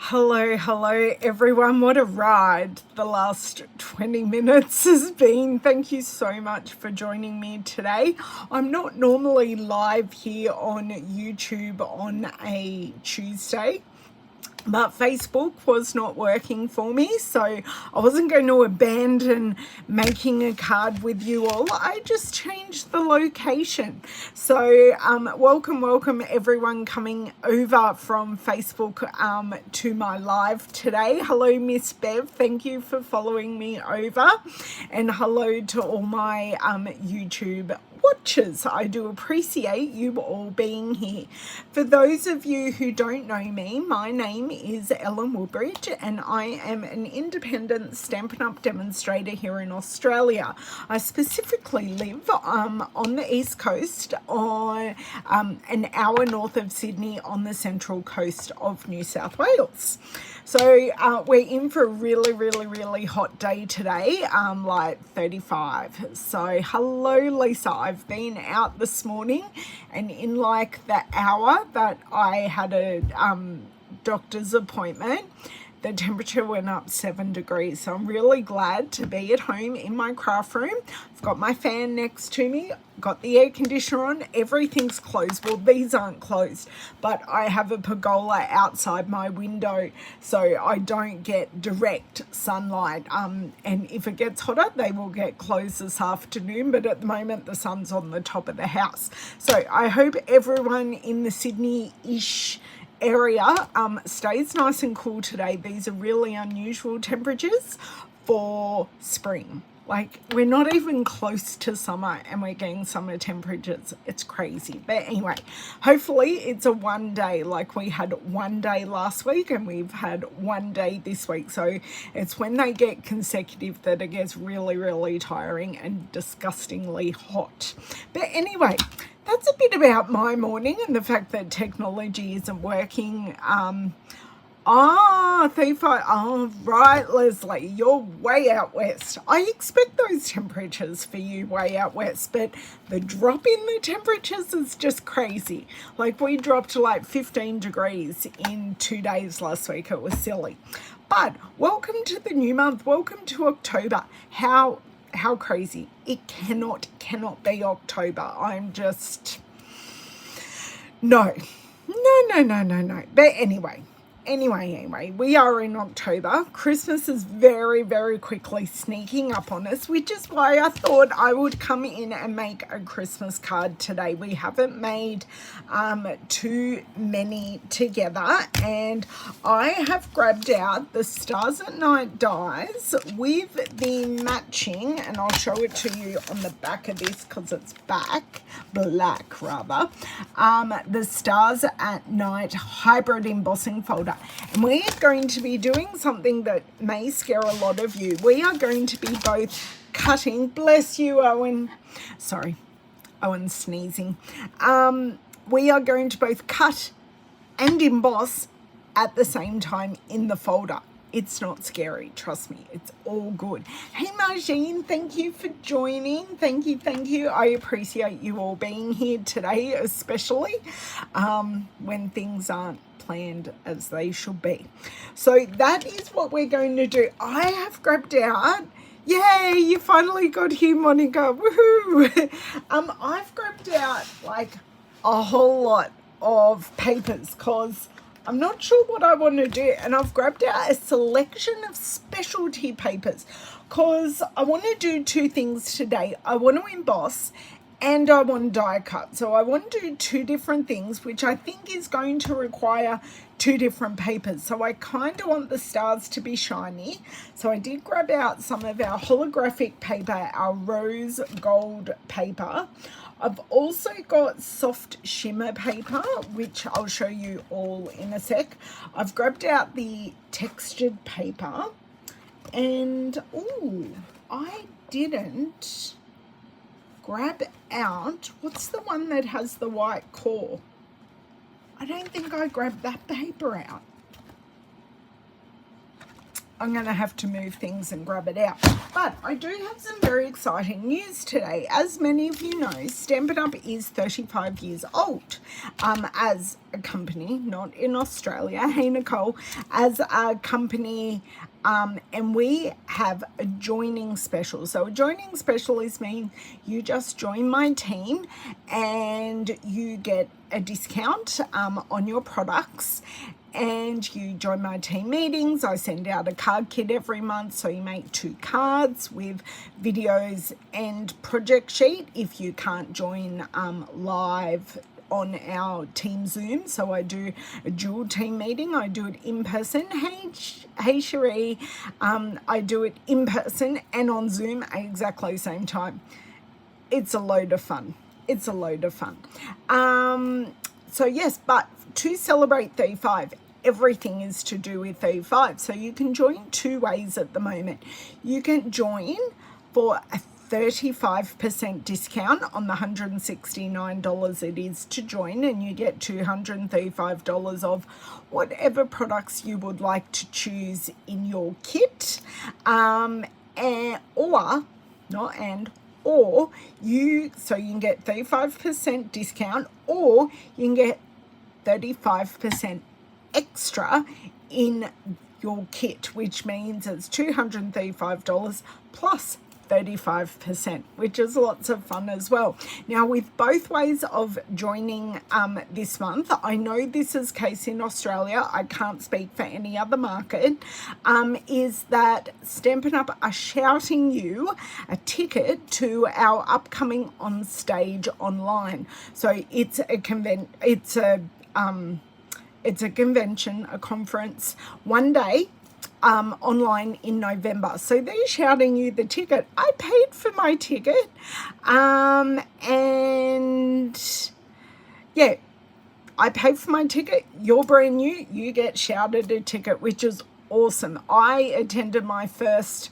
Hello everyone. What a ride the last 20 minutes has been. Thank you so much for joining me today. I'm not normally live here on YouTube on a Tuesday, but Facebook was not working for me, so I wasn't going to abandon making a card with you all. I just changed the location. So welcome everyone coming over from Facebook to my live today. Hello Miss Bev, thank you for following me over, and hello to all my YouTube watchers. I do appreciate you all being here. For those of you who don't know me, my name is Ellen Woodbridge and I am an independent Stampin' Up demonstrator here in Australia. I specifically live on the East Coast, on an hour north of Sydney on the central coast of New South Wales. So we're in for a really hot day today, like 35. So hello Lisa, I've been out this morning, and in like the hour that I had a doctor's appointment, the temperature went up 7 degrees. So I'm really glad to be at home in my craft room. I've got my fan next to me, got the air conditioner on, everything's closed. Well, these aren't closed, but I have a pergola outside my window so I don't get direct sunlight. And if it gets hotter, they will get closed this afternoon, but at the moment the sun's on the top of the house. So I hope everyone in the Sydney-ish area stays nice and cool today. These are really unusual temperatures for spring. Like, we're not even close to summer and we're getting summer temperatures. It's crazy. But anyway, hopefully it's a one day, like we had one day last week and we've had one day this week. So it's when they get consecutive that it gets really tiring and disgustingly hot. But anyway, that's a bit about my morning and the fact that technology isn't working. Right, Leslie, you're way out west. I expect those temperatures for you way out west, but the drop in the temperatures is just crazy. Like, we dropped to like 15 degrees in 2 days last week. It was silly. But welcome to the new month. Welcome to October. How crazy. It cannot be October. I'm just... No. But anyway, we are in October. Christmas is very quickly sneaking up on us, which is why I thought I would come in and make a Christmas card today. We haven't made too many together, and I have grabbed out the Stars at Night dies with the matching, and I'll show it to you on the back of this because it's black rather, the Stars at Night hybrid embossing folder. And we are going to be doing something that may scare a lot of you. We are going to be both cutting, bless you Owen, sorry, Owen's sneezing. We are going to both cut and emboss at the same time in the folder. It's not scary, trust me, it's all good. Hey Margine, thank you for joining. Thank you. I appreciate you all being here today, especially when things aren't planned as they should be. So that is what we're going to do. I have grabbed out, yay, you finally got here, Monica, woohoo. I've grabbed out like a whole lot of papers because I'm not sure what I want to do, and I've grabbed out a selection of specialty papers because I want to do two things today. I want to emboss and I want to die cut. So I want to do two different things, which I think is going to require two different papers. So I kind of want the stars to be shiny. So I did grab out some of our holographic paper, our rose gold paper. I've also got soft shimmer paper, which I'll show you all in a sec. I've grabbed out the textured paper, and I didn't grab out, what's the one that has the white core? I don't think I grabbed that paper out. I'm going to have to move things and grab it out. But I do have some very exciting news today. As many of you know, Stampin' Up! Is 35 years old as a company, not in Australia. Hey, Nicole. As a company, and we have a joining special. So a joining special is mean you just join my team and you get a discount on your products. And you join my team meetings. I send out a card kit every month, so you make 2 cards with videos and project sheet if you can't join live on our team Zoom. So I do a dual team meeting. I do it in person. Hey Cherie, I do it in person and on Zoom at exactly the same time. It's a load of fun. It's a load of fun. So yes, but to celebrate 35, everything is to do with 35. So you can join 2 ways at the moment. You can join for a 35% discount on the $169 it is to join, and you get $235 of whatever products you would like to choose in your kit, or you can get 35% discount, or you can get 35% extra in your kit, which means it's $235 plus 35%, which is lots of fun as well. Now, with both ways of joining this month, I know this is case in Australia, I can't speak for any other market, is that Stampin' Up! Are shouting you a ticket to our upcoming On Stage online. So it's a convention, a conference, one day online in November. So they're shouting you the ticket. I paid for my ticket, and yeah, I paid for my ticket. You're brand new, you get shouted a ticket, which is awesome. I attended my first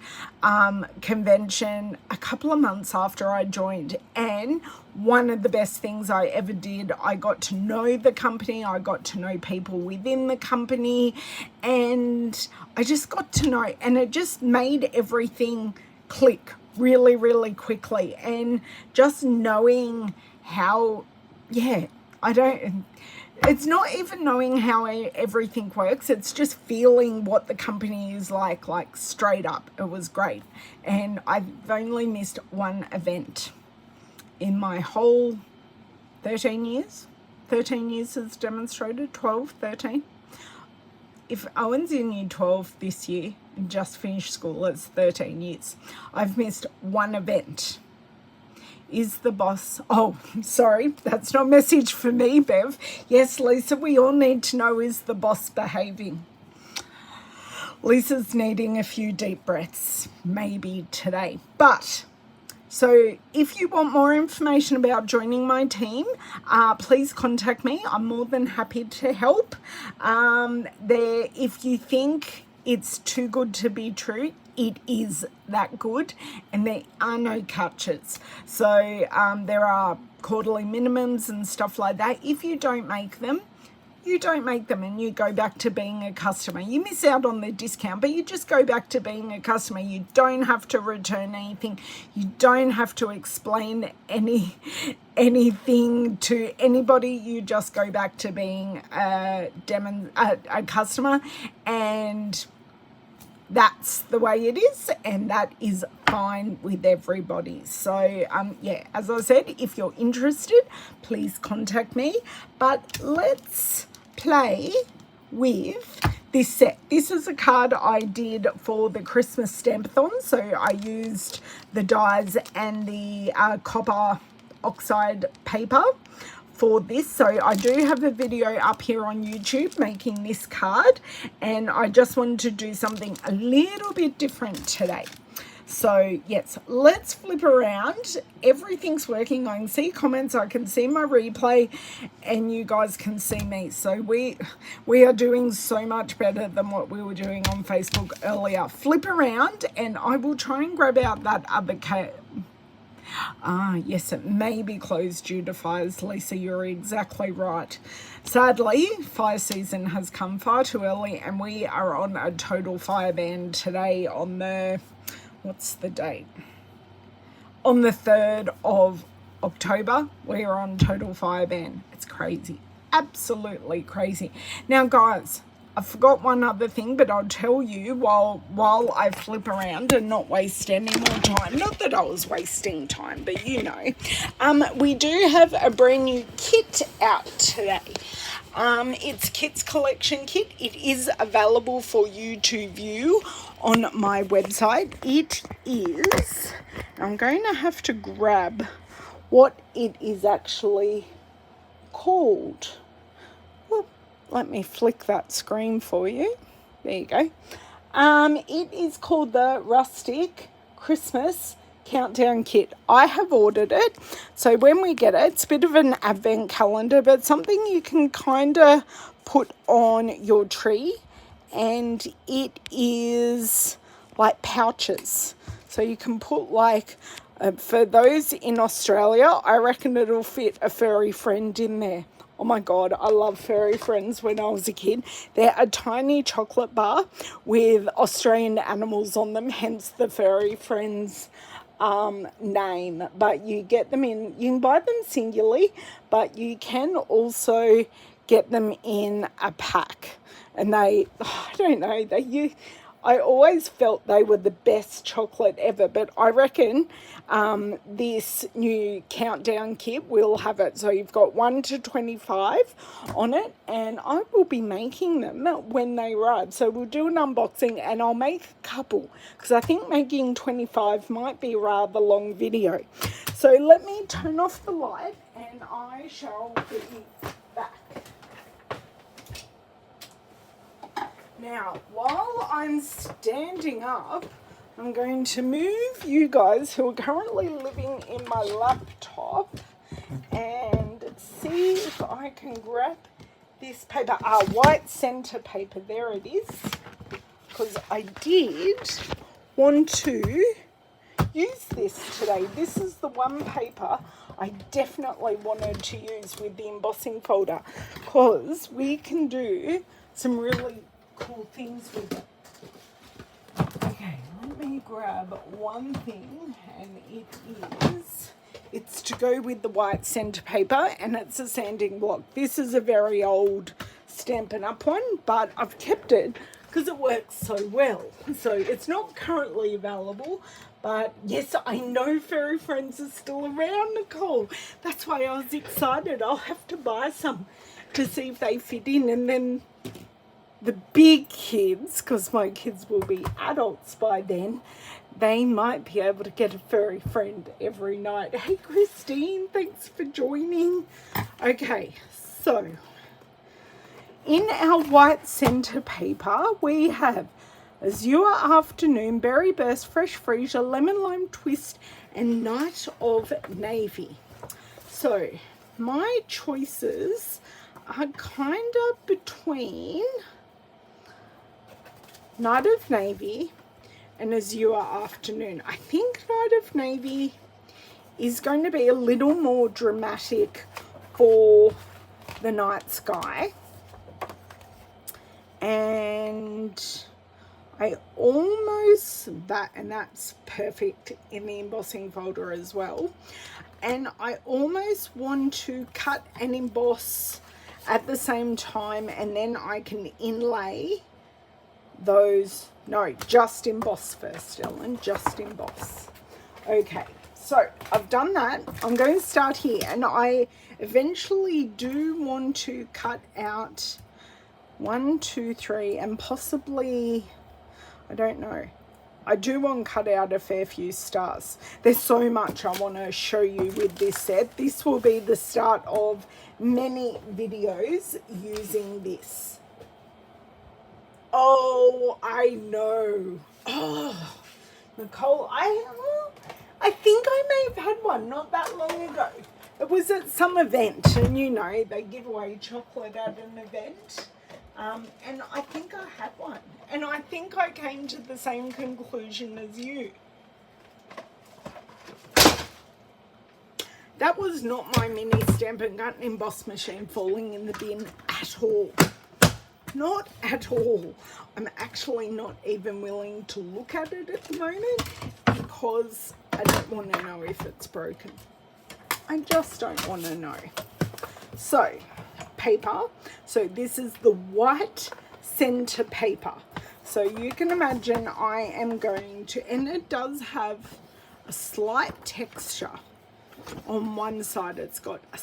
convention a couple of months after I joined, and one of the best things I ever did. I got to know the company, I got to know people within the company, and I just got to know, and it just made everything click really, really quickly. And just knowing how, it's not even knowing how everything works, it's just feeling what the company is like straight up. It was great. And I've only missed one event in my whole 13 years as Demonstrator, 12, 13. If Owen's in year 12 this year and just finished school, it's 13 years. I've missed one event. Is the boss... Oh, sorry, that's not a message for me, Bev. Yes, Lisa, we all need to know, is the boss behaving? Lisa's needing a few deep breaths, maybe today. But, so if you want more information about joining my team, please contact me. I'm more than happy to help. If you think it's too good to be true, it is that good, and there are no catches. So there are quarterly minimums and stuff like that. If you don't make them, you don't make them, and you go back to being a customer. You miss out on the discount, but you just go back to being a customer. You don't have to return anything. You don't have to explain anything to anybody. You just go back to being a customer, and that's the way it is, and that is fine with everybody. So as I said, if you're interested, please contact me. But let's play with this set. This is a card I did for the Christmas Stampathon. So I used the dies and the copper oxide paper for this. So I do have a video up here on YouTube making this card, and I just wanted to do something a little bit different today. So yes, let's flip around. Everything's working. I can see comments, I can see my replay, and you guys can see me. So we are doing so much better than what we were doing on Facebook earlier. Flip around and I will try and grab out that other Yes, it may be closed due to fires, Lisa. You're exactly right. Sadly, fire season has come far too early, and we are on a total fire ban today on the, what's the date? On the 3rd of October, we are on total fire ban. It's crazy. Absolutely crazy. Now, guys, I forgot one other thing, but I'll tell you while I flip around and not waste any more time. Not that I was wasting time, but you know. We do have a brand new kit out today. It's Kit's Collection Kit. It is available for you to view on my website. It is, I'm going to have to grab what it is actually called. Let me flick that screen for you. There you go. It is called the Rustic Christmas Countdown Kit. I have ordered it. So when we get it, it's a bit of an advent calendar, but something you can kind of put on your tree. And it is like pouches. So you can put like, for those in Australia, I reckon it'll fit a furry friend in there. Oh my God, I love furry friends when I was a kid. They're a tiny chocolate bar with Australian animals on them, hence the furry friends name. But you get them in, you can buy them singularly, but you can also get them in a pack. And they, I don't know, I always felt they were the best chocolate ever, but I reckon this new countdown kit will have it. So you've got 1 to 25 on it, and I will be making them when they arrive. So we'll do an unboxing, and I'll make a couple, because I think making 25 might be a rather long video. So let me turn off the light, and I shall be back. Now, while I'm standing up, I'm going to move you guys who are currently living in my laptop and see if I can grab this paper. White center paper, there it is. Because I did want to use this today. This is the one paper I definitely wanted to use with the embossing folder, because we can do some really cool things with it. Okay, let me grab one thing, and it's to go with the white center paper, and it's a sanding block. This is a very old Stampin' Up one, but I've kept it because it works so well. So it's not currently available, but yes, I know furry friends are still around, Nicole. That's why I was excited. I'll have to buy some to see if they fit in, and then the big kids, because my kids will be adults by then, they might be able to get a furry friend every night. Hey Christine, thanks for joining. Okay, so in our white center paper, we have Azure Afternoon, Berry Burst, Fresh Freesia, Lemon Lime Twist, and Night of Navy. So my choices are kind of between Night of Navy and Azure Afternoon. I think Night of Navy is going to be a little more dramatic for the night sky. And I almost, that's perfect in the embossing folder as well. And I almost want to cut and emboss at the same time, and then I can inlay those. No, just emboss first, Ellen, just emboss. Okay, so I've done that. I'm going to start here, and I eventually do want to cut out 1, 2, 3, and possibly, I don't know, I do want to cut out a fair few stars. There's so much I want to show you with this set. This will be the start of many videos using this. Oh, I know. Oh, Nicole, I think I may have had one not that long ago. It was at some event, and you know, they give away chocolate at an event. And I think I had one. And I think I came to the same conclusion as you. That was not my mini Stampin' Gun emboss machine falling in the bin at all. Not at all. I'm actually not even willing to look at it at the moment because I don't want to know if it's broken. I just don't want to know. So, paper. So this is the white center paper. So you can imagine I am going to, and it does have a slight texture on one side. It's got a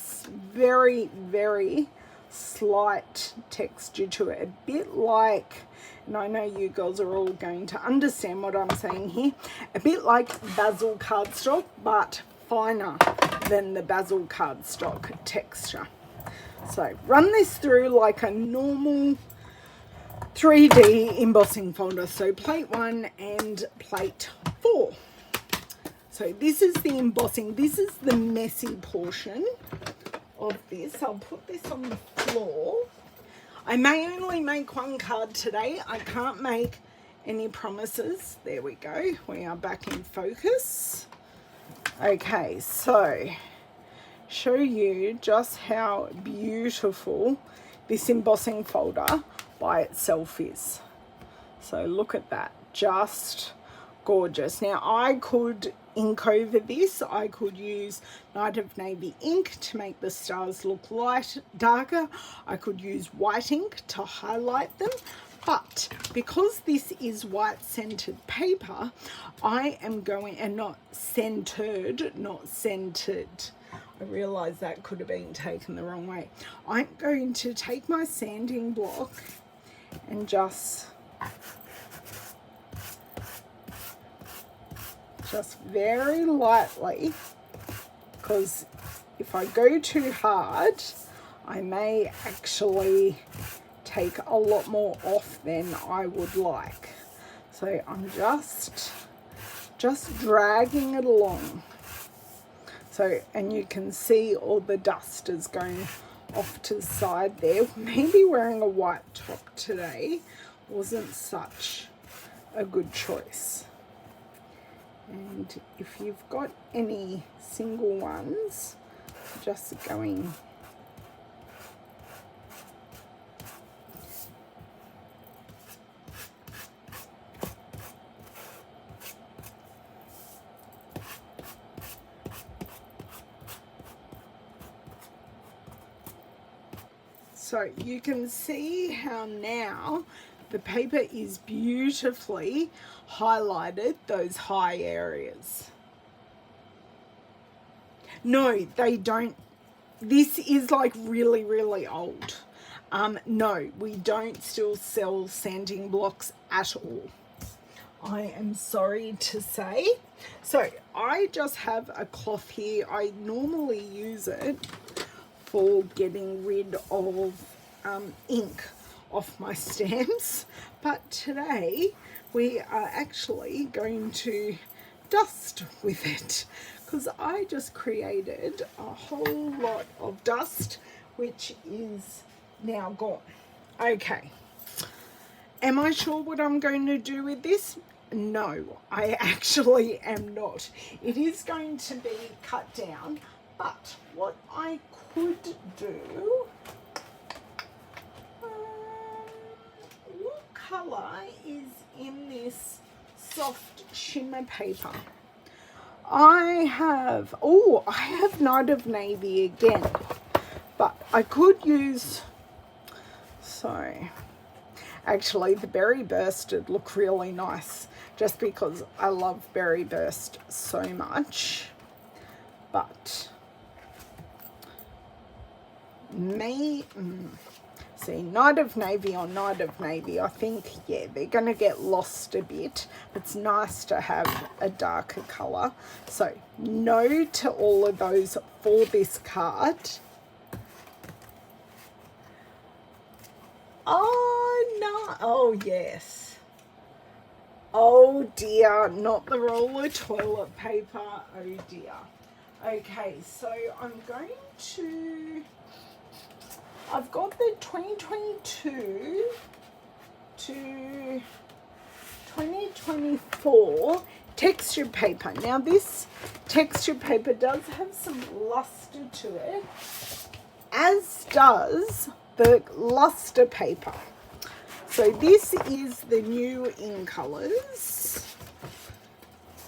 very, very slight texture to it, a bit like, and I know you girls are all going to understand what I'm saying here, a bit like basil cardstock, but finer than the basil cardstock texture. So run this through like a normal 3D embossing folder. So plate 1 and plate 4. So this is the embossing. This is the messy portion of this. I'll put this on the floor. I may only make one card today. I can't make any promises. There we go. We are back in focus. Okay, so show you just how beautiful this embossing folder by itself is. So look at that, just gorgeous. Now I could ink over this. I could use Night of Navy ink to make the stars look darker. I could use white ink to highlight them. But because this is white centered paper, I am going, and not centered, not centered. I realise that could have been taken the wrong way. I'm going to take my sanding block and just very lightly, because if I go too hard, I may actually take a lot more off than I would like. So I'm just dragging it along. So, and you can see all the dust is going off to the side there. Maybe wearing a white top today wasn't such a good choice. And if you've got any single ones, just going so you can see how now the paper is beautifully highlighted those high areas. No, they don't. This is like really, really old. No, we don't still sell sanding blocks at all. I am sorry to say. So I just have a cloth here. I normally use it for getting rid of ink off my stamps, but today we are actually going to dust with it, because I just created a whole lot of dust which is now gone. Okay, am I sure what I'm going to do with this? No, I actually am not. It is going to be cut down, but what I could do, what colour is in this soft shimmer paper? I have Night of Navy again, but I could use, so actually the Berry Burst would look really nice just because I love Berry Burst so much, but see, Night of Navy on Night of Navy, I think, yeah, they're going to get lost a bit. It's nice to have a darker colour. So, no to all of those for this card. Oh, no. Oh, yes. Oh, dear. Not the roll of toilet paper. Oh, dear. Okay, so I'm going to... I've got the 2022 to 2024 textured paper. Now this textured paper does have some luster to it, as does the luster paper. So this is the new In Colours,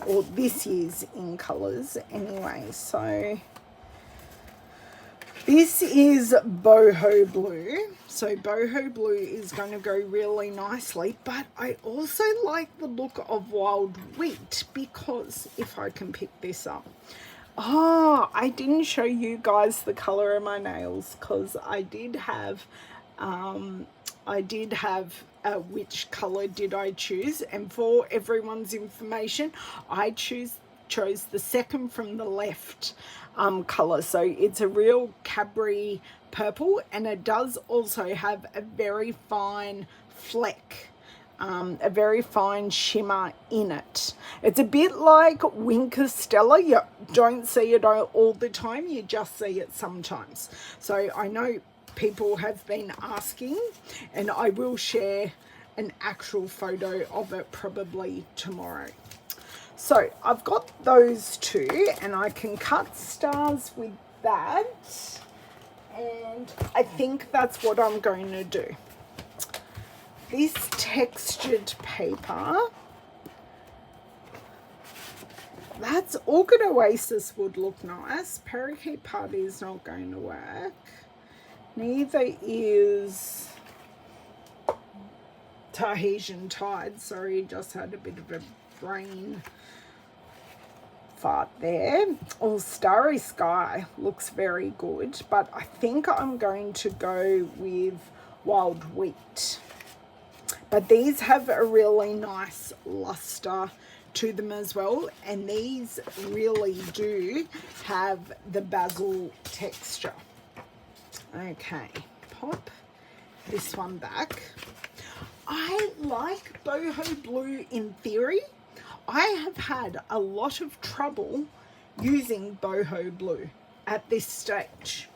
or this year's In Colours anyway. So this is boho blue. So boho blue is going to go really nicely, but I also like the look of wild wheat, because if I can pick this up. Oh, I didn't show you guys the color of my nails, because I did have which color did I choose, and for everyone's information, I chose the second from the left color. So it's a real Cabri purple, and it does also have a very fine fleck, a very fine shimmer in it. It's a bit like Winker Stella. You don't see it all the time, you just see it sometimes. So I know people have been asking, and I will share an actual photo of it probably tomorrow. So I've got those two, and I can cut stars with that, and I think that's what I'm going to do. This textured paper, that's Orchid Oasis would look nice. Parakeet Party is not going to work. Neither is Tahitian Tide. Sorry, just had a bit of a brain fart there. Or Starry Sky looks very good, but I think I'm going to go with Wild Wheat. But these have a really nice luster to them as well, and these really do have the basil texture. Okay, pop this one back. I like boho blue in theory. I have had a lot of trouble using boho blue at this stage.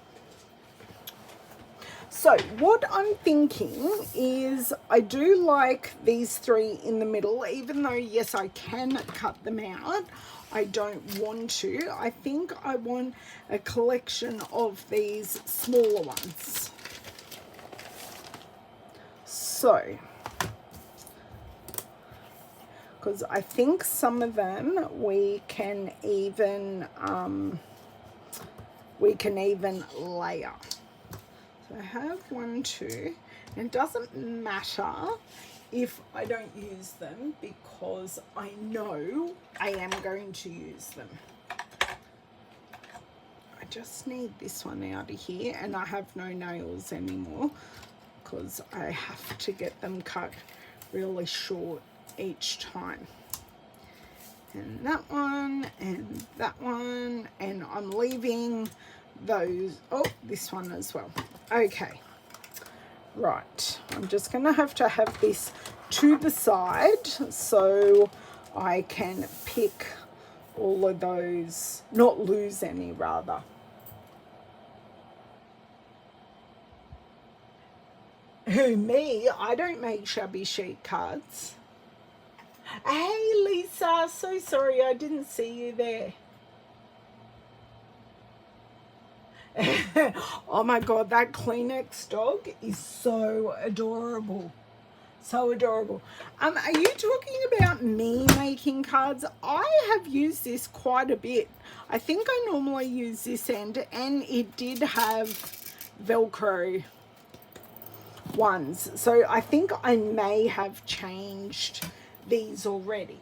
So what I'm thinking is, I do like these three in the middle, even though yes, I can cut them out. I don't want to. I think I want a collection of these smaller ones. So, because I think some of them we can even layer. So I have 1, 2, and it doesn't matter if I don't use them, because I know I am going to use them. I just need this one out of here, and I have no nails anymore because I have to get them cut really short each time. And that one, and that one, and I'm leaving those, oh, this one as well. Okay, right, I'm just gonna have to have this to the side so I can pick all of those, not lose any rather. Who, me? I don't make shabby chic cards. Hey Lisa, so sorry I didn't see you there. Oh my god, that Kleenex dog is so adorable. So adorable. Are you talking about me making cards? I have used this quite a bit. I think I normally use this end, and it did have Velcro ones. So I think I may have changed these already.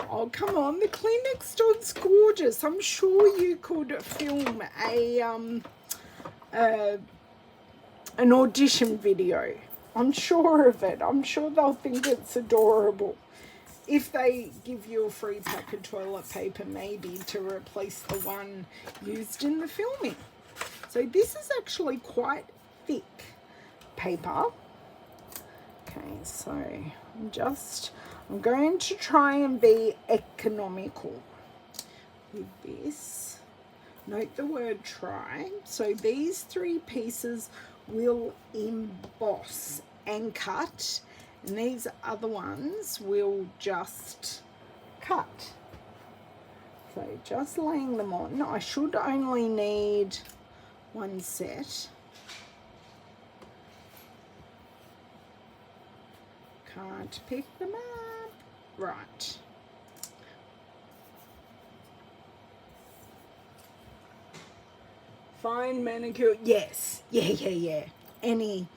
Oh, come on, the Kleenex dog's gorgeous. I'm sure you could film an audition video. I'm sure of it. I'm sure they'll think it's adorable. If they give you a free pack of toilet paper, maybe, to replace the one used in the filming. So this is actually quite thick paper. Okay, so I'm going to try and be economical with this. Note the word try. So these 3 pieces will emboss and cut, and these other ones will just cut. So just laying them on. I should only need one set. Can't pick them up. Right. Fine manicure. Yes. Yeah. Any.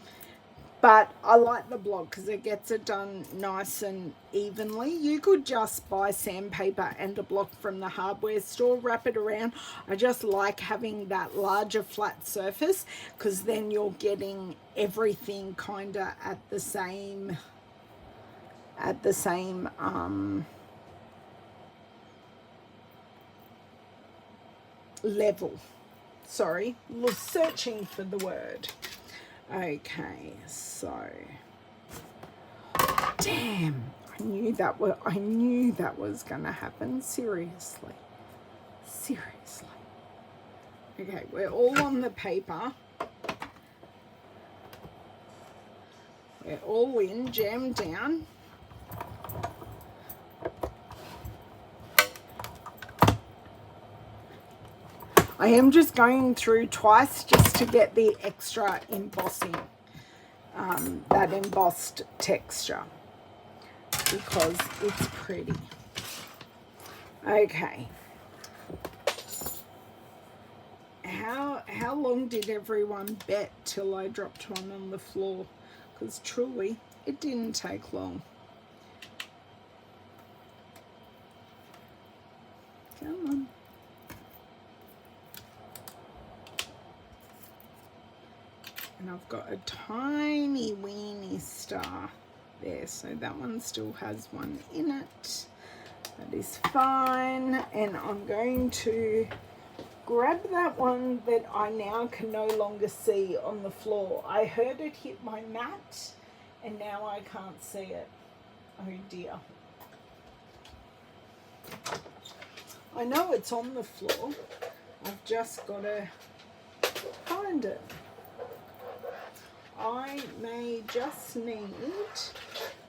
But I like the block because it gets it done nice and evenly. You could just buy sandpaper and a block from the hardware store, wrap it around. I just like having that larger flat surface because then you're getting everything kind of at the same level. Sorry, searching for the word. Okay, so damn, I knew that was gonna happen. Seriously. Okay, we're all on the paper. We're all in, jammed down. I am just going through twice just to get the extra embossing, that embossed texture, because it's pretty. Okay. How long did everyone bet till I dropped one on the floor? Because truly, it didn't take long. Come on. And I've got a tiny weeny star there, so that one still has one in it. That is fine. And I'm going to grab that one that I now can no longer see on the floor. I heard it hit my mat and now I can't see it. Oh dear. I know it's on the floor. I've just got to find it. I may just need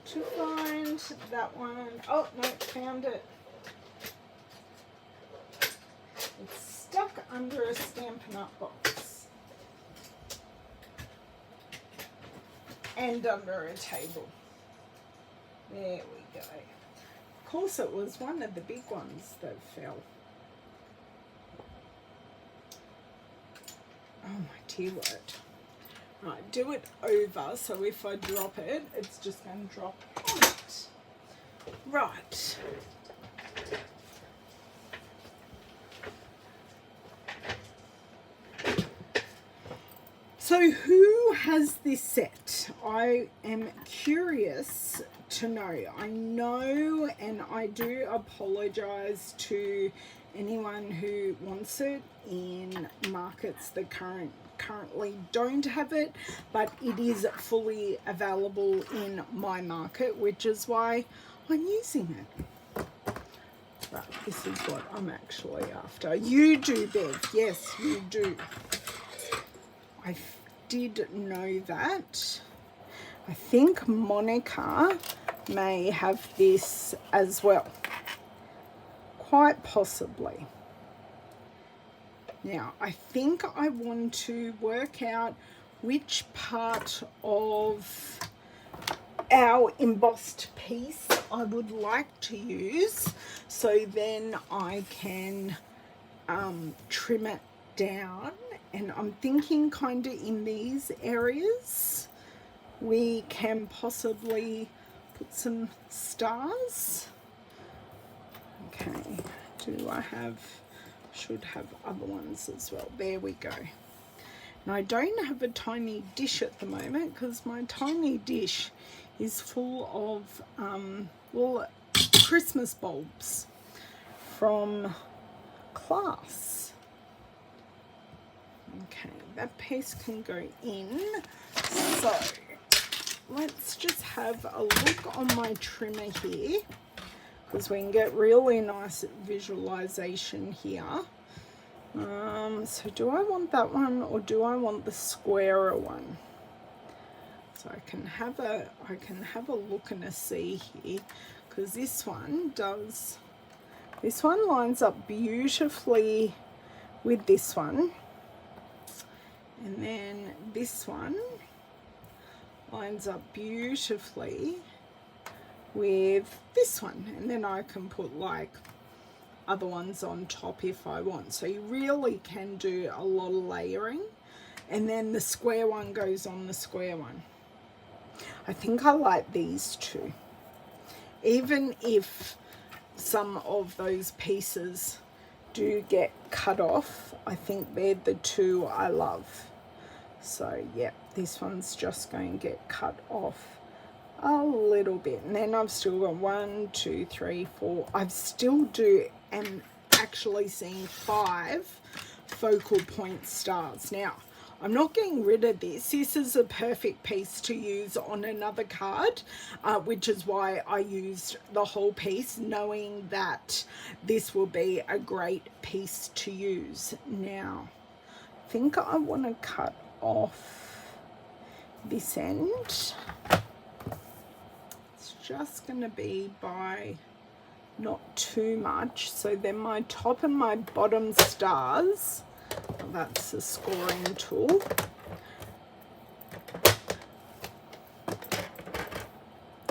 to find that one. Oh, no, found it. It's stuck under a Stampin' Up box. And under a table. There we go. Of course, it was one of the big ones that fell. Oh, my dear word. Right, do it over, so if I drop it, it's just going to drop on it. Right. So who has this set? I am curious to know. I know, and I do apologise to anyone who wants it in markets that currently don't have it, but it is fully available in my market, which is why I'm using it. Right, this is what I'm actually after. You do, Bev. Yes, you do. I did know that. I think Monica may have this as well. Quite possibly. Now, I think I want to work out which part of our embossed piece I would like to use, so then I can trim it down. And I'm thinking kind of in these areas we can possibly put some stars. Okay, do I have... should have other ones as well. There we go. Now, I don't have a tiny dish at the moment because my tiny dish is full of well, Christmas bulbs from class. Okay, that piece can go in. So let's just have a look on my trimmer here, because we can get really nice visualization here. So do I want that one or do I want the squarer one? So I can have a look and a see here, because this one lines up beautifully with this one, and then this one lines up beautifully with this one, and then I can put like other ones on top if I want. So you really can do a lot of layering, and then the square one goes on the square one. I think I like these two, even if some of those pieces do get cut off. I think they're the two I love. So yeah, this one's just going to get cut off a little bit, and then I've still got 1, 2, 3, 4. I've still am actually seeing 5 focal point stars. Now I'm not getting rid of this. This is a perfect piece to use on another card, which is why I used the whole piece, knowing that this will be a great piece to use. Now I think I want to cut off this end. It's just going to be by not too much. So then my top and my bottom stars, that's the scoring tool.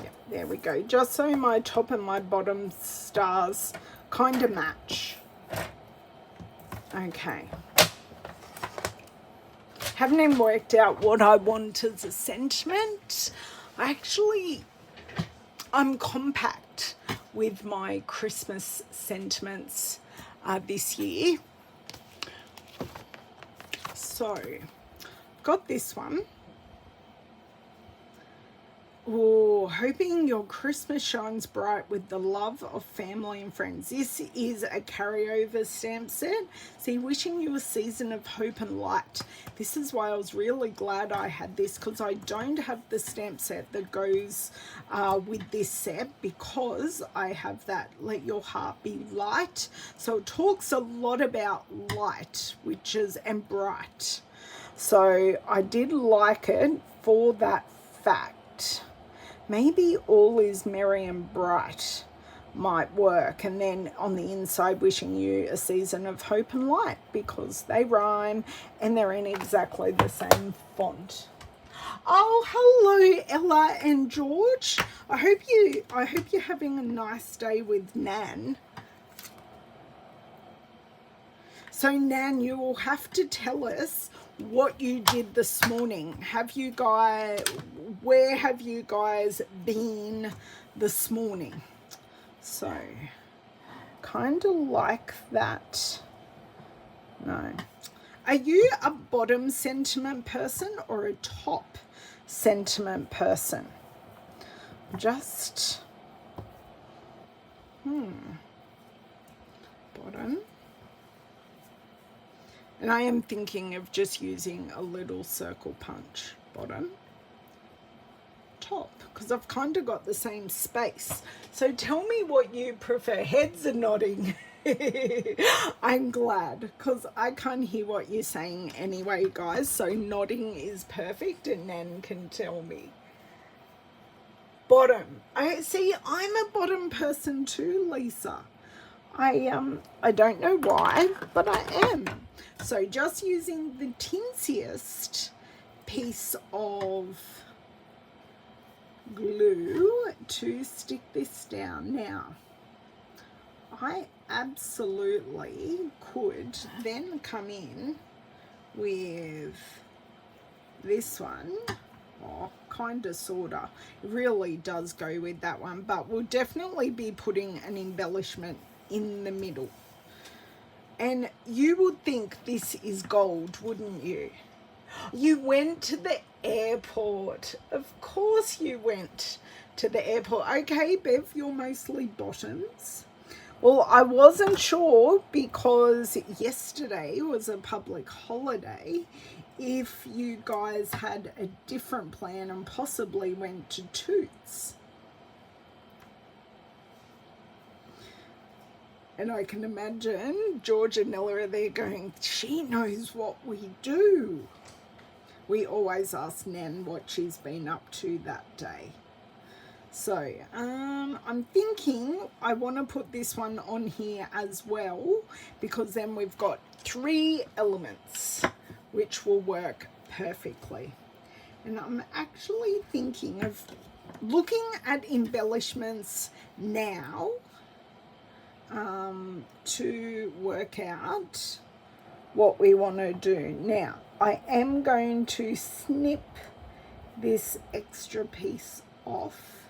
Yep, there we go. Just so my top and my bottom stars kind of match. Okay. Haven't even worked out what I want as a sentiment. I'm compact with my Christmas sentiments this year. So, got this one. Oh, hoping your Christmas shines bright with the love of family and friends. This is a carryover stamp set. See, wishing you a season of hope and light. This is why I was really glad I had this, because I don't have the stamp set that goes with this set, because I have that Let Your Heart Be Light. So it talks a lot about light, and bright. So I did like it for that fact. Maybe All Is Merry and Bright might work, and then on the inside, wishing you a season of hope and light, because they rhyme and they're in exactly the same font. Oh, hello Ella and George. I hope you're having a nice day with Nan. So Nan, you will have to tell us what you did this morning. Where have you guys been this morning? So kind of like that. No. Are you a bottom sentiment person or a top sentiment person? Just bottom. And I am thinking of just using a little circle punch. Bottom, top, because I've kind of got the same space. So tell me what you prefer. Heads are nodding. I'm glad, because I can't hear what you're saying anyway, guys. So nodding is perfect, and Nan can tell me. Bottom. I see, I'm a bottom person too, Lisa. I don't know why, but I am. So just using the tinsiest piece of glue to stick this down. Now, I absolutely could then come in with this one. Oh, kind of, sort of. It really does go with that one, but we'll definitely be putting an embellishment in the middle. And you would think this is gold, wouldn't you? You went to the airport. Of course you went to the airport. Okay, Bev, you're mostly bottoms. Well, I wasn't sure, because yesterday was a public holiday, if you guys had a different plan and possibly went to Toots. And I can imagine George and Nella are there going, she knows what we do. We always ask Nan what she's been up to that day. So I'm thinking I want to put this one on here as well, because then we've got 3 elements which will work perfectly. And I'm actually thinking of looking at embellishments now to work out what we want to do. Now, I am going to snip this extra piece off,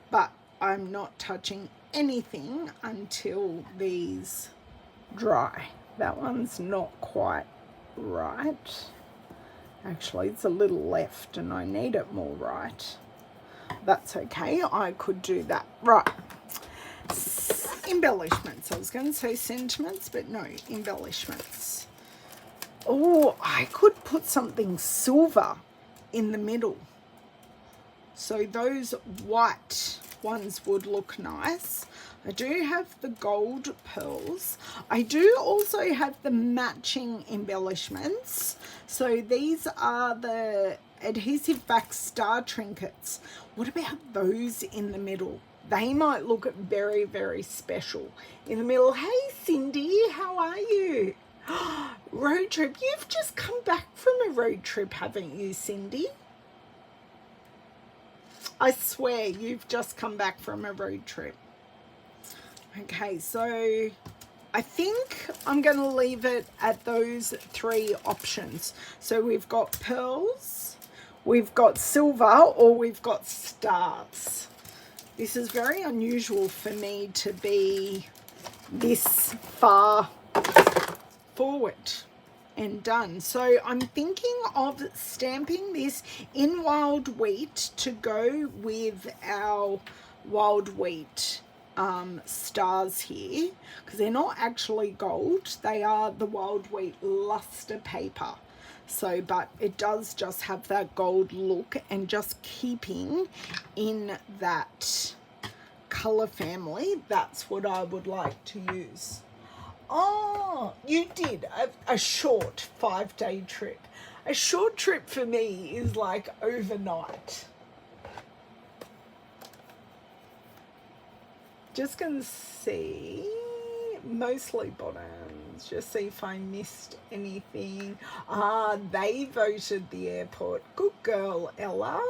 but I'm not touching anything until these dry. That one's not quite right. Actually, it's a little left and I need it more right. That's okay, I could do that. Right. Embellishments. I was going to say sentiments, but no, embellishments. Oh, I could put something silver in the middle. So those white ones would look nice. I do have the gold pearls. I do also have the matching embellishments. So these are the adhesive back star trinkets. What about those in the middle? They might look very, very special in the middle. Hey, Cindy, how are you? Road trip. You've just come back from a road trip, haven't you, Cindy? I swear you've just come back from a road trip. Okay, so I think I'm going to leave it at those 3 options. So we've got pearls, we've got silver, or we've got stars. This is very unusual for me to be this far forward and done. So I'm thinking of stamping this in wild wheat to go with our wild wheat stars here, because they're not actually gold, they are the wild wheat luster paper. So, but it does just have that gold look, and just keeping in that color family, that's what I would like to use. Oh, you did a short 5-day trip. A short trip for me is like overnight. Just gonna see, mostly bottoms, just see if I missed anything. Ah, they voted the airport. Good girl, Ella.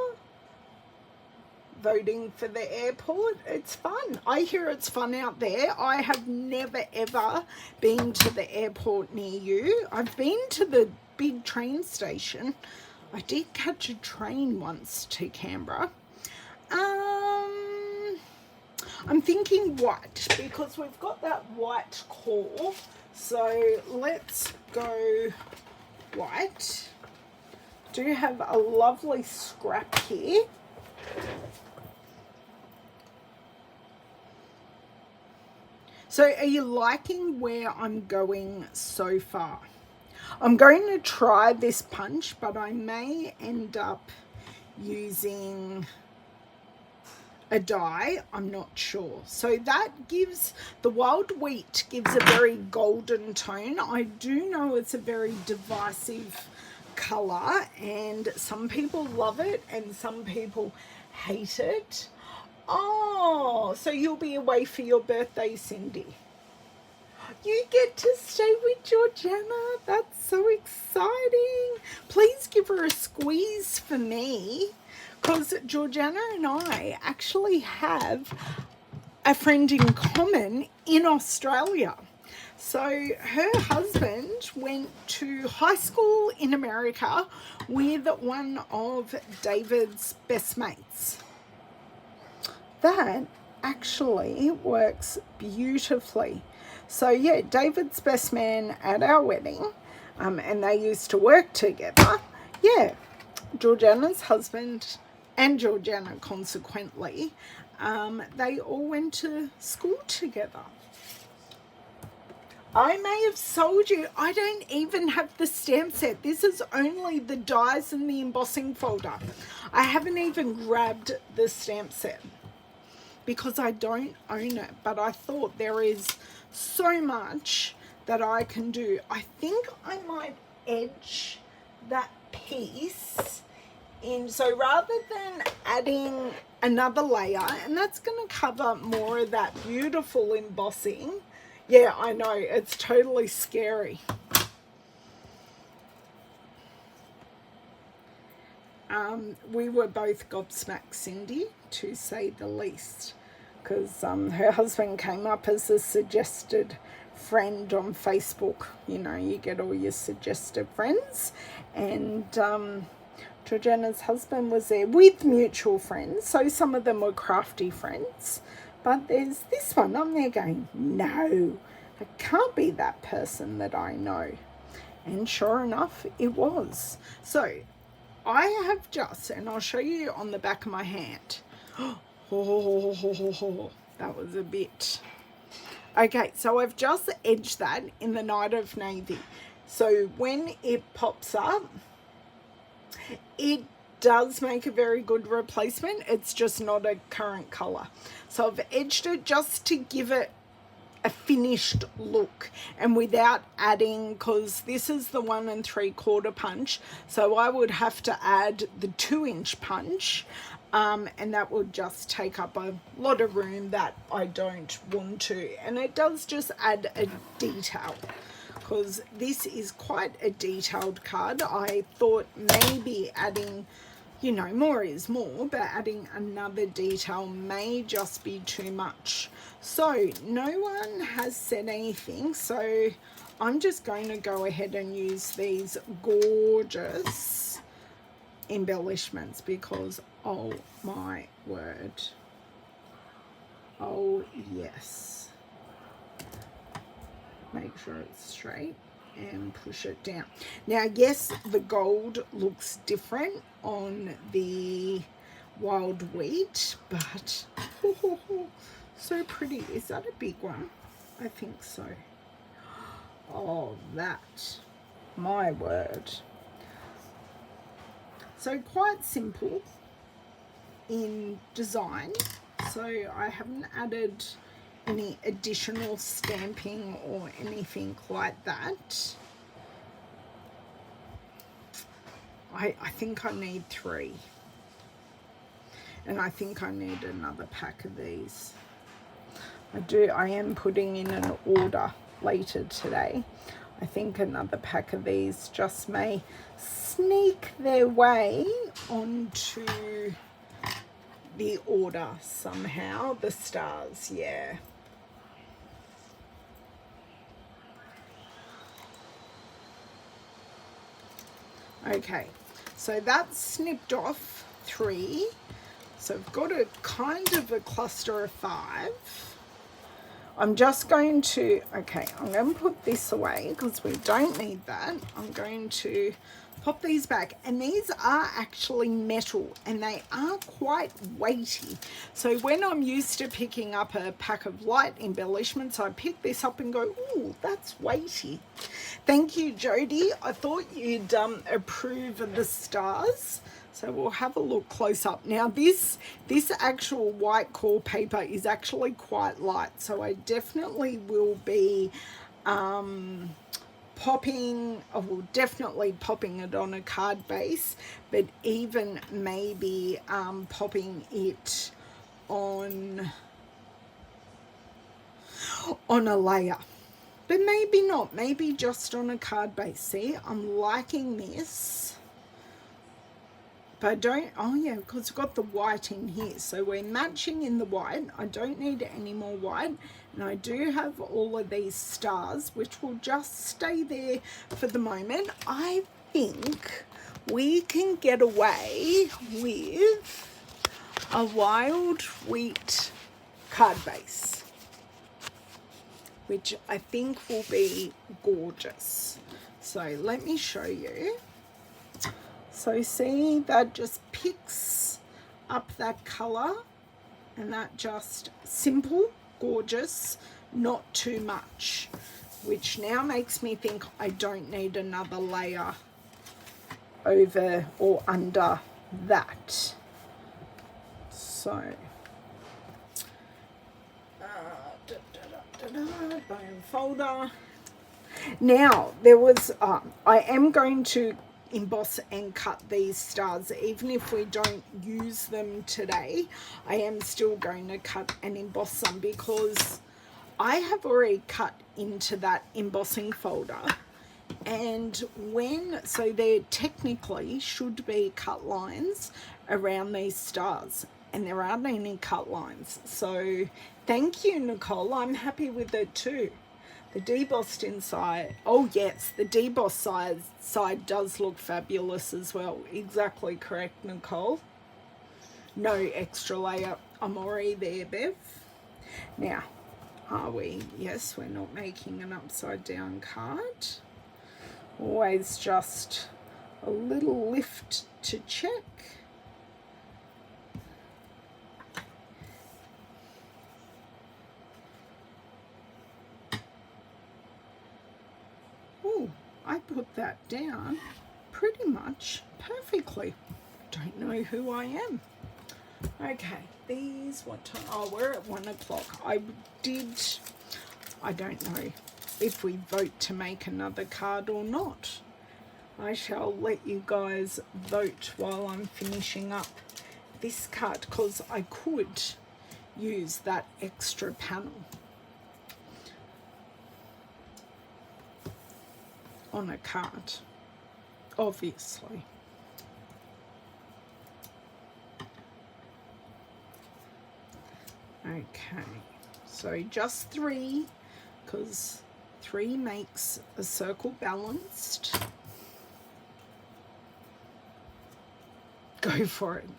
Voting for the airport. It's fun. I hear it's fun out there. I have never ever been to the airport near you. I've been to the big train station. I did catch a train once to Canberra. I'm thinking white, because we've got that white core. So let's go white. Do have a lovely scrap here. So are you liking where I'm going so far? I'm going to try this punch, but I may end up using a die, I'm not sure. So that gives, the wild wheat gives a very golden tone. I do know it's a very divisive color, and some people love it and some people hate it. Oh, so you'll be away for your birthday, Cindy. You get to stay with Georgiana. That's so exciting. Please give her a squeeze for me, because Georgiana and I actually have a friend in common in Australia. So her husband went to high school in America with one of David's best mates. That actually works beautifully. So yeah, David's best man at our wedding, and they used to work together. Yeah, Georgiana's husband and Georgiana consequently, they all went to school together. I may have sold you, I don't even have the stamp set. This is only the dies and the embossing folder. I haven't even grabbed the stamp set. because I don't own it, but I thought there is so much that I can do. I think I might edge that piece in, so rather than adding another layer, and that's going to cover more of that beautiful embossing. Yeah, I know, it's totally scary. We were both gobsmacked, Cindy, to say the least, because her husband came up as a suggested friend on Facebook. You know, you get all your suggested friends, and Georgiana's husband was there with mutual friends, so some of them were crafty friends, but there's this one. I'm there going, no, it can't be that person that I know. And sure enough, it was. So I have just, and I'll show you on the back of my hand. Oh, that was a bit. Okay, so I've just edged that in the Night of Navy. So when it pops up, it does make a very good replacement. It's just not a current color. So I've edged it just to give it a finished look, and without adding, because this is the 1 3/4 punch, so I would have to add the 2-inch punch, and that would just take up a lot of room that I don't want to. And it does just add a detail, because this is quite a detailed card. I thought maybe adding, you know, more is more, but adding another detail may just be too much. So no one has said anything, so I'm just going to go ahead and use these gorgeous embellishments, because oh my word, oh yes. Make sure it's straight and push it down. Now, yes, the gold looks different on the wild wheat, but so pretty. Is that a big one? I think so. Oh, that, my word. So quite simple in design. So I haven't added any additional stamping or anything like that. I think I need 3, and I think I need another pack of these. I am putting in an order later today. I think another pack of these just may sneak their way onto the order somehow. The stars, yeah. Okay, so that's snipped off 3. So I've got a kind of a cluster of 5. I'm just going to, okay, I'm going to put this away because we don't need that. I'm going to pop these back, and these are actually metal and they are quite weighty. So when I'm used to picking up a pack of light embellishments, I pick this up and go, ooh, that's weighty. Thank you, Jody. I thought you'd approve of the stars. So we'll have a look close up. Now this actual white core paper is actually quite light, so I definitely will be popping it on a card base, but even maybe popping it on a layer. But maybe not, maybe just on a card base. See, I'm liking this. But I don't, oh yeah, because we've got the white in here. So we're matching in the white. I don't need any more white. And I do have all of these stars, which will just stay there for the moment. I think we can get away with a wild wheat card base, which I think will be gorgeous. So let me show you. So see, that just picks up that color, and that just simple, gorgeous, not too much, which now makes me think I don't need another layer over or under that. So bone folder. Now, there was, I am going to emboss and cut these stars. Even if we don't use them today, I am still going to cut and emboss some because I have already cut into that embossing folder. And so there technically should be cut lines around these stars. And there aren't any cut lines. So thank you, Nicole. I'm happy with it too. The debossed inside, oh yes, the debossed side does look fabulous as well. Exactly correct, Nicole. No extra layer. I'm already there, Bev. Now, are we? Yes, we're not making an upside down card. Always just a little lift to check. I put that down pretty much perfectly. Don't know who I am. Okay, these, what time? Oh, we're at 1 o'clock. I don't know if we vote to make another card or not. I shall let you guys vote while I'm finishing up this card because I could use that extra panel on a card, obviously. Okay, so just 3 because 3 makes a circle balanced. Go for it,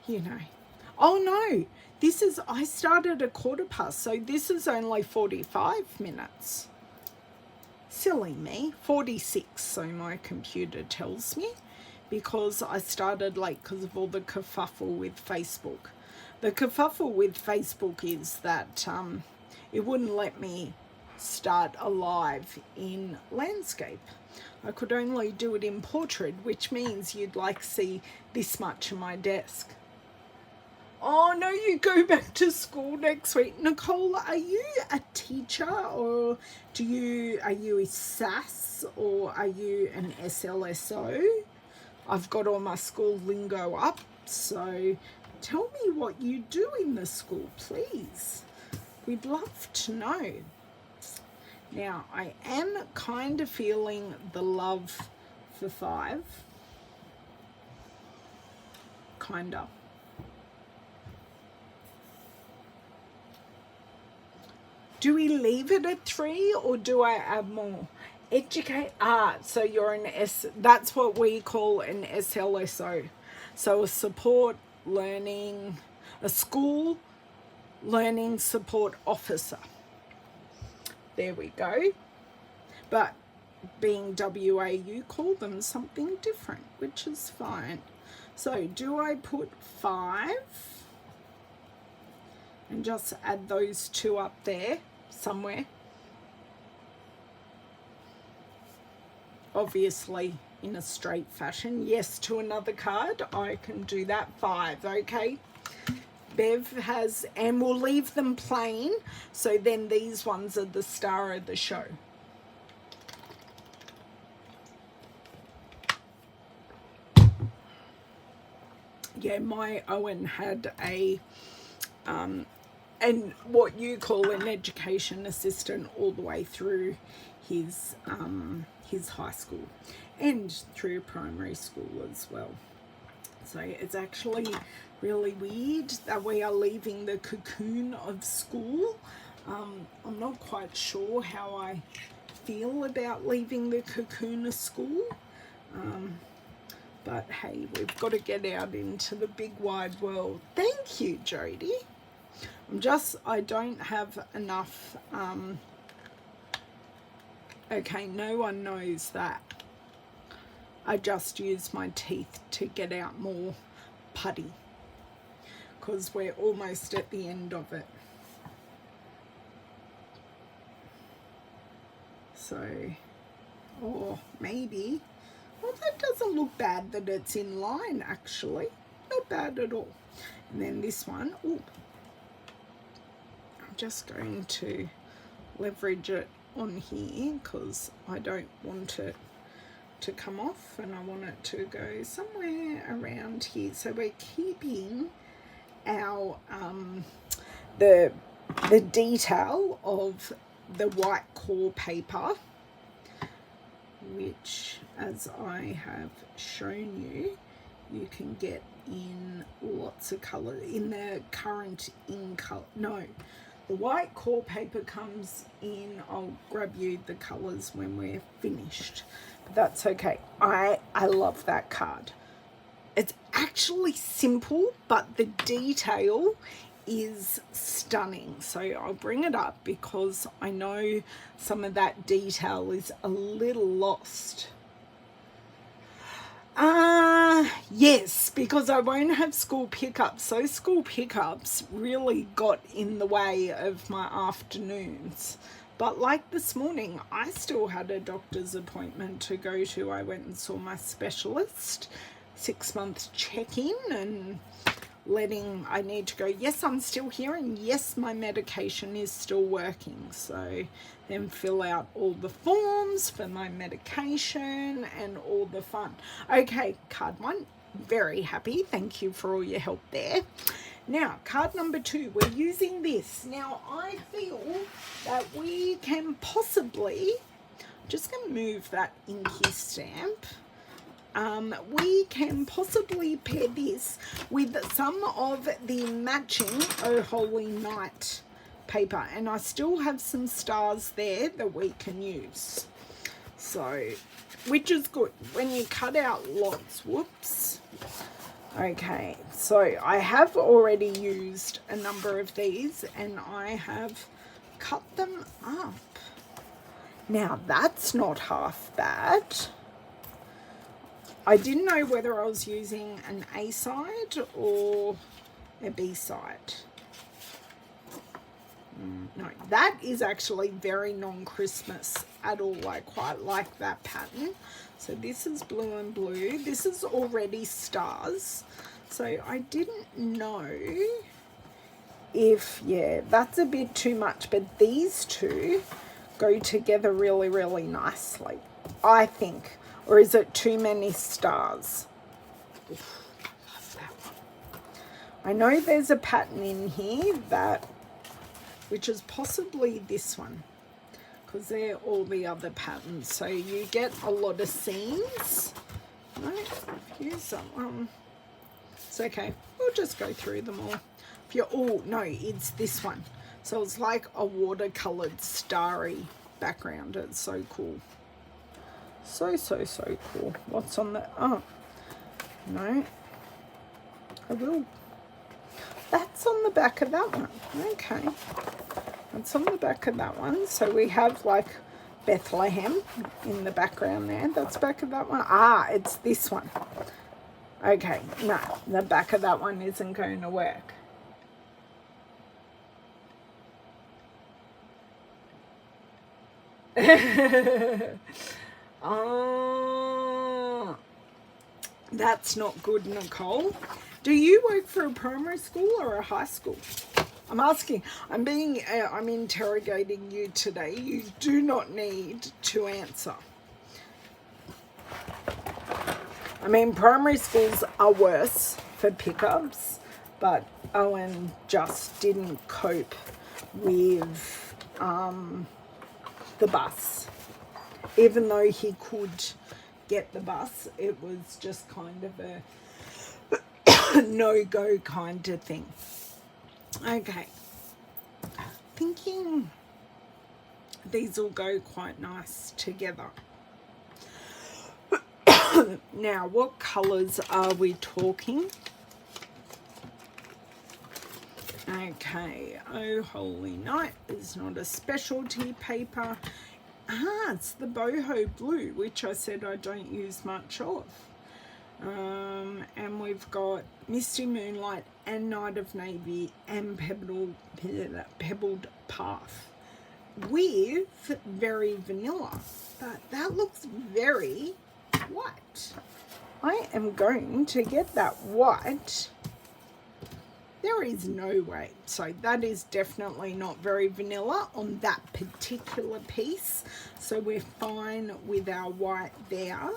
you know. Oh no, I started at 1/4 so this is only 45 minutes. Silly me. 46, so my computer tells me, because I started late because of all the kerfuffle with Facebook. The kerfuffle with Facebook is that it wouldn't let me start a live in landscape. I could only do it in portrait, which means you'd like see this much of my desk. Oh no, you go back to school next week. Nicole, are you a teacher or are you a SAS or are you an SLSO? I've got all my school lingo up, so tell me what you do in the school, please. We'd love to know. Now, I am kind of feeling the love for 5. Kind of. Do we leave it at 3 or do I add more? Educate art. So you're an that's what we call an SLSO. So a school learning support officer. There we go. But being WA, you call them something different, which is fine. So do I put 5? And just add those 2 up there somewhere. Obviously in a straight fashion. Yes, to another card. I can do that. 5, okay. Bev has, and we'll leave them plain. So then these ones are the star of the show. Yeah, my Owen had a and what you call an education assistant all the way through his high school and through primary school as well. So it's actually really weird that we are leaving the cocoon of school. I'm not quite sure how I feel about leaving the cocoon of school. But hey, we've got to get out into the big wide world. Thank you, Jody. I don't have enough, okay, no one knows that. I just use my teeth to get out more putty because we're almost at the end of it. So, or maybe, well, that doesn't look bad that it's in line actually. Not bad at all. And then this one, oh, I'm just going to leverage it on here because I don't want it to come off, and I want it to go somewhere around here. So we're keeping our the detail of the white core paper, which, as I have shown you, you can get in lots of colour. In the current in colour, no, the white core paper comes in, I'll grab you the colours when we're finished, but that's okay. I love that card. It's actually simple, but the detail is stunning. So I'll bring it up because I know some of that detail is a little lost. Yes, because I won't have school pickups. So school pickups really got in the way of my afternoons. But like this morning, I still had a doctor's appointment to go to. I went and saw my specialist, 6-month check-in, and I need to go, yes, I'm still here, and yes, my medication is still working. So then fill out all the forms for my medication and all the fun. Okay, card 1, very happy. Thank you for all your help there. Now, card number 2, we're using this. Now, I feel that we can possibly, I'm just going to move that inky stamp. We can possibly pair this with some of the matching Oh Holy Night paper, and I still have some stars there that we can use. So, which is good when you cut out lots. Whoops. Okay, so I have already used a number of these, and I have cut them up. Now, that's not half bad. I didn't know whether I was using an A side or a B side. No, that is actually very non-Christmas at all. I quite like that pattern. So this is blue and blue. This is already stars. So I didn't know if, yeah, that's a bit too much, but these two go together really, really nicely, I think. Or is it too many stars? Oof, I love that one. I know there's a pattern in here which is possibly this one, because they're all the other patterns. So you get a lot of seams. No, here's some. It's okay. We'll just go through them all. If you're, oh no, it's this one. So it's like a watercolored starry background. It's so cool. So cool. What's on the, oh, no, I will. That's on the back of that one. Okay. That's on the back of that one. So we have like Bethlehem in the background there. That's back of that one. Ah, it's this one. Okay. No, the back of that one isn't going to work. Oh, that's not good, Nicole. Do you work for a primary school or a high school? I'm asking. I'm interrogating you today. You do not need to answer. I mean, primary schools are worse for pickups, but Owen just didn't cope with the bus. Even though he could get the bus, it was just kind of a no-go kind of thing. Okay. Thinking these will go quite nice together. Now, what colours are we talking? Okay, Oh Holy Night is not a specialty paper. Ah, it's the boho blue, which I said I don't use much of. And we've got Misty Moonlight and Night of Navy and Pebbled Path with very vanilla, but that looks very white. I am going to get that white There is no way. So that is definitely not very vanilla on that particular piece. So we're fine with our white there.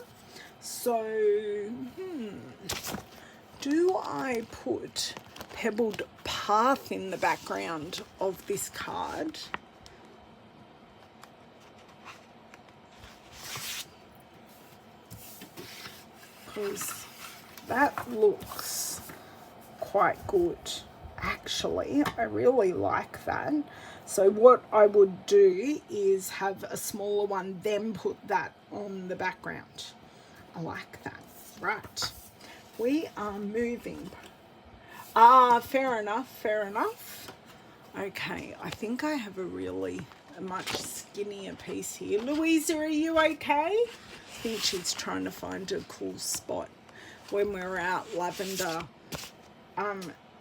So, do I put Pebbled Path in the background of this card? Because that looks quite good. Actually, I really like that. So what I would do is have a smaller one, then put that on the background. I like that. Right. We are moving. Fair enough, fair enough. Okay, I think I have a much skinnier piece here. Louisa, are you okay? I think she's trying to find a cool spot. When we were out, Lavender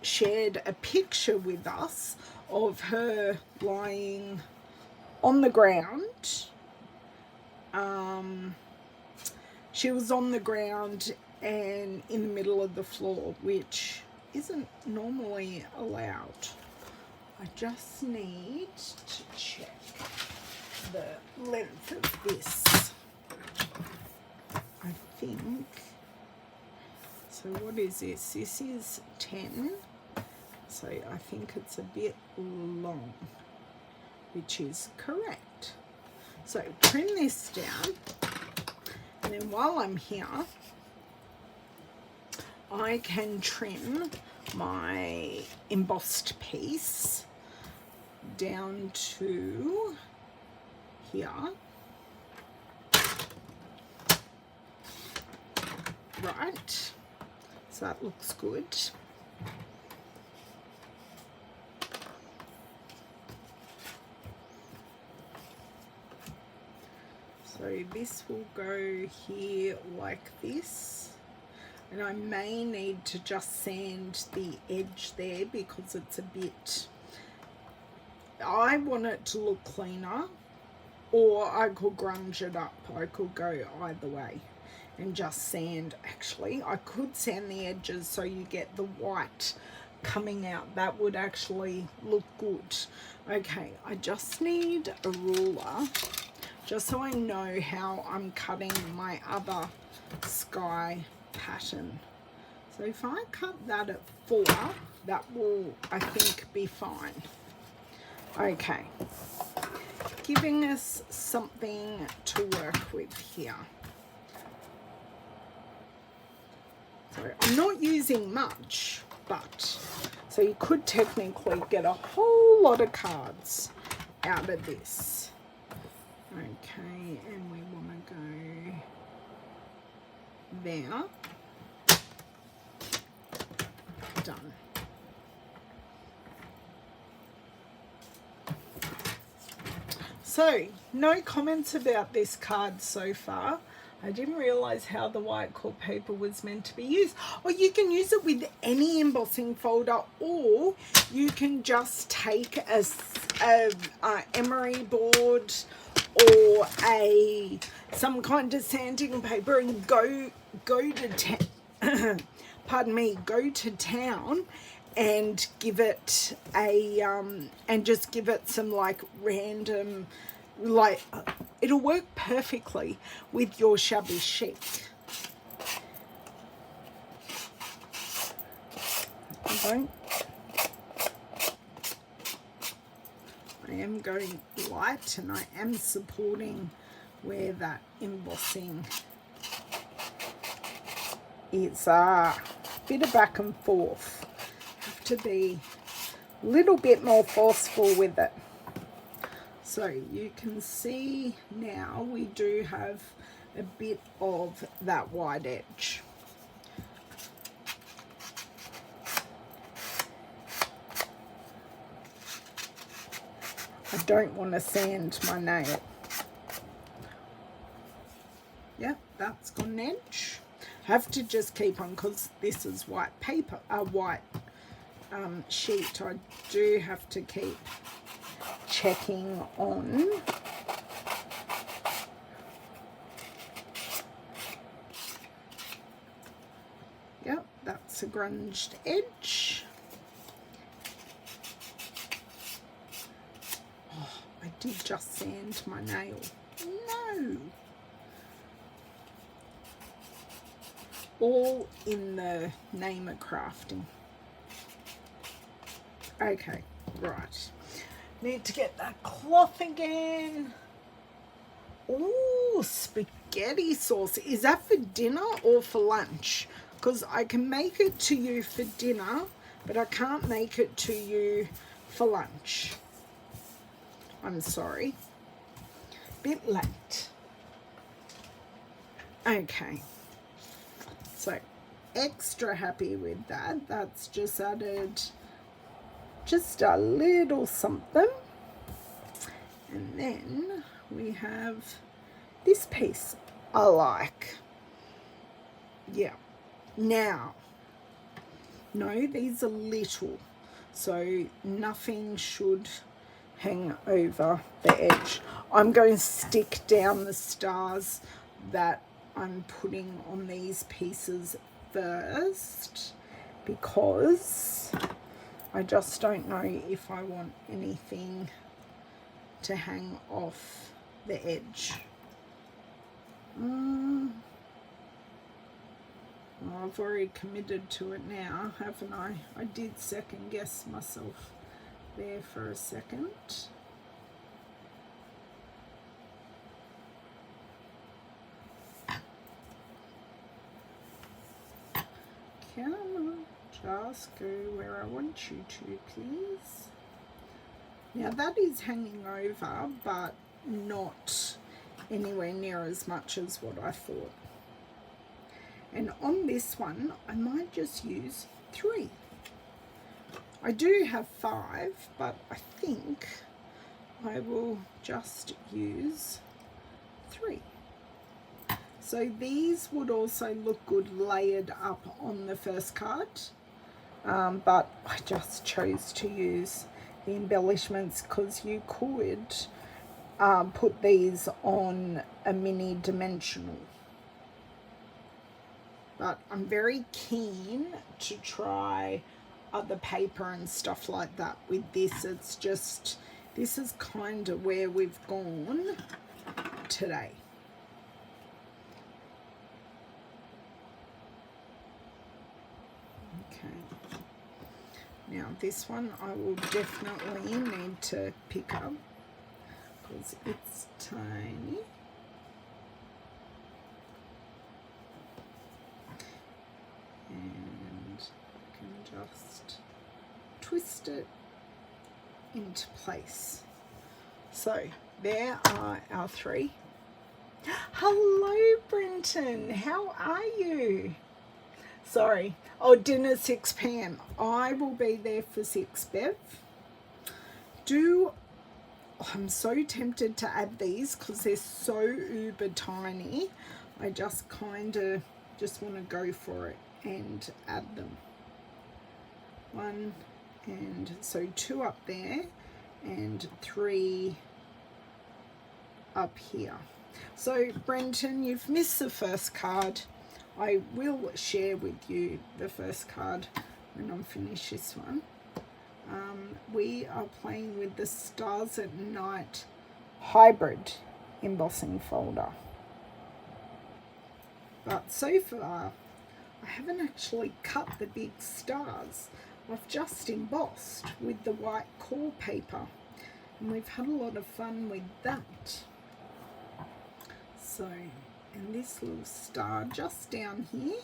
shared a picture with us of her lying on the ground. She was on the ground and in the middle of the floor, which isn't normally allowed. I just need to check the length of this. I think, so what is this? This is 10, so I think it's a bit long, which is correct. So trim this down, and then while I'm here, I can trim my embossed piece down to here. Right, so that looks good. So this will go here like this, and I may need to just sand the edge there because it's a bit, I want it to look cleaner, or I could grunge it up. I could go either way and just sand. Actually, I could sand the edges so you get the white coming out. That would actually look good. Okay, I just need a ruler just so I know how I'm cutting my other sky pattern. So if I cut that at 4, that will, I think, be fine. Okay, giving us something to work with here. So I'm not using much, but so you could technically get a whole lot of cards out of this. Okay, and we want to go there. Done. So, no comments about this card so far. I didn't realise how the white core paper was meant to be used. Or you can use it with any embossing folder, or you can just take a emery board or some kind of sanding paper and go to go to town and give it and just give it some like random, like, it'll work perfectly with your shabby chic. I am going light, and I am supporting where that embossing is. Bit of back and forth. Have to be a little bit more forceful with it. So you can see now we do have a bit of that wide edge. I don't want to sand my nail. Yep, that's got an edge. Have to just keep on, because this is white paper, white sheet. I do have to keep checking on. Yep, that's a grunged edge. just sand my nail. No. All in the name of crafting. Okay, right. Need to get that cloth again. Ooh, spaghetti sauce. Is that for dinner or for lunch? Because I can make it to you for dinner, but I can't make it to you for lunch. I'm sorry. Bit late. Okay. So, extra happy with that. That's just added just a little something. And then we have this piece I like. Yeah. Now, no, these are little, so nothing should hang over the edge. I'm going to stick down the stars that I'm putting on these pieces first, because I just don't know if I want anything to hang off the edge. Well, I've already committed to it now, haven't I? I did second guess myself there for a second. Can I just go where I want you to, please? Now that is hanging over, but not anywhere near as much as what I thought. And on this one, I might just use 3. I do have 5, but I think I will just use 3. So these would also look good layered up on the first card, but I just chose to use the embellishments because you could put these on a mini dimensional. But I'm very keen to try other paper and stuff like that with this. It's just, this is kind of where we've gone today. Okay. Now this one I will definitely need to pick up because it's tiny. And I can just twist it into place. So there are our 3. Hello Brenton, how are you? Sorry, oh, dinner 6 p.m. I will be there for 6, Bev. I'm so tempted to add these because they're so uber tiny. I just kind of just want to go for it and add them. 1, and so 2 up there and 3 up here. So Brenton, you've missed the first card. I will share with you the first card when I'm finished this one. We are playing with the Stars at Night hybrid embossing folder. But so far, I haven't actually cut the big stars. I've just embossed with the white core paper, and we've had a lot of fun with that. So, and this little star just down here,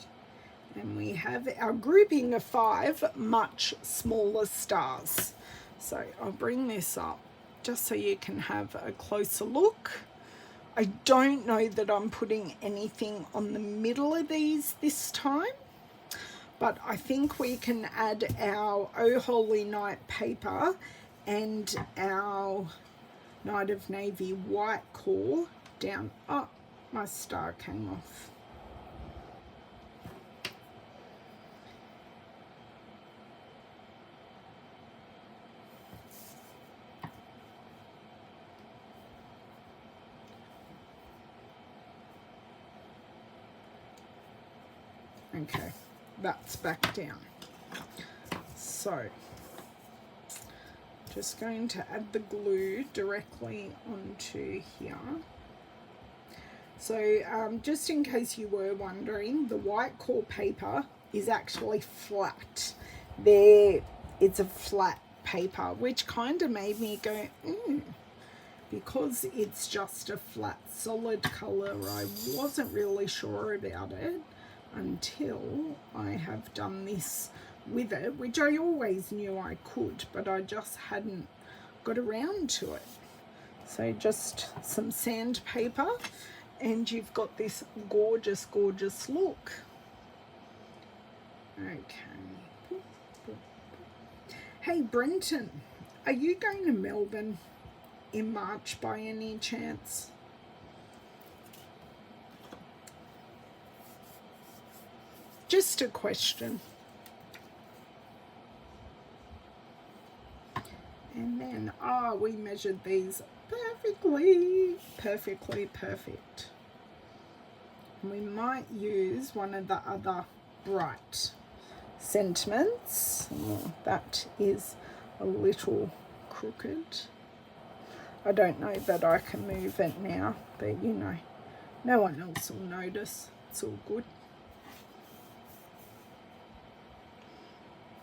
and we have our grouping of 5 much smaller stars. So I'll bring this up just so you can have a closer look. I don't know that I'm putting anything on the middle of these this time, but I think we can add our Oh Holy Night paper and our Night of Navy white core down. Oh, my star came off. Okay, that's back down. So Just going to add the glue directly onto here. So just in case you were wondering, the white core paper is actually flat. There, it's a flat paper, which kind of made me go, because it's just a flat solid color. I wasn't really sure about it until I have done this with it, which I always knew I could, but I just hadn't got around to it. So just some sandpaper, and you've got this gorgeous, gorgeous look. Okay. Hey Brenton, are you going to Melbourne in March by any chance? Just a question. And then, we measured these perfectly perfect. And we might use one of the other bright sentiments. Oh, that is a little crooked. I don't know that I can move it now, but you know, no one else will notice. It's all good.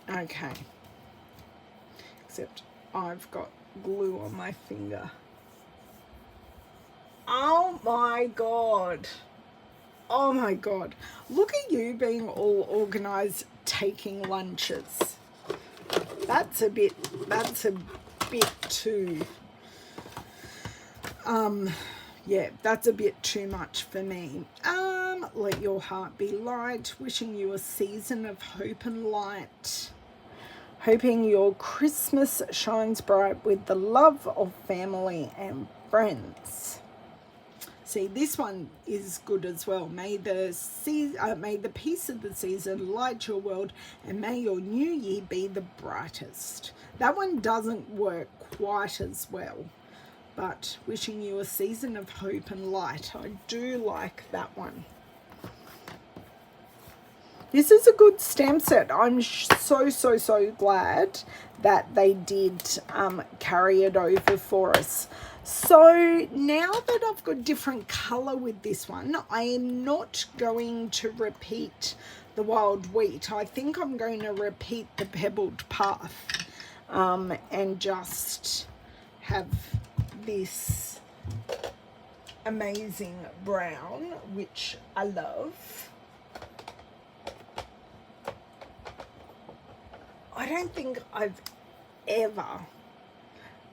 Okay. Except I've got glue on my finger. Oh my God. Oh my God. Look at you being all organized, taking lunches. That's a bit too, yeah, that's a bit too much for me. Let your heart be light. Wishing you a season of hope and light. Hoping your Christmas shines bright with the love of family and friends. See, this one is good as well. May the peace of the season light your world, and may your new year be the brightest. That one doesn't work quite as well, but wishing you a season of hope and light. I do like that one. This is a good stamp set. I'm so glad that they did carry it over for us. So now that I've got different colour with this one, I am not going to repeat the wild wheat. I think I'm going to repeat the pebbled path and just have this amazing brown, which I love. I don't think I've ever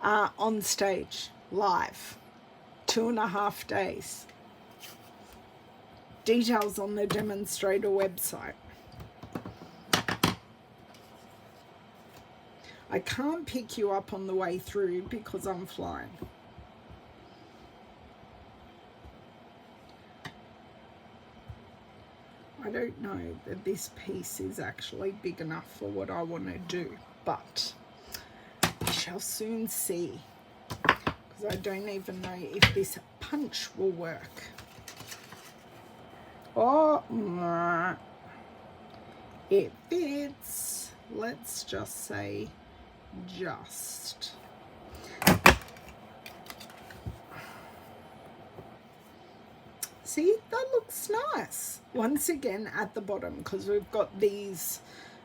on stage live 2.5 days. Details on the Demonstrator website. I can't pick you up on the way through because I'm flying. I don't know that this piece is actually big enough for what I want to do, but we shall soon see, because I don't even know if this punch will work. Oh, it fits. Let's just say just. See, that looks nice. Once again at the bottom, because we've got these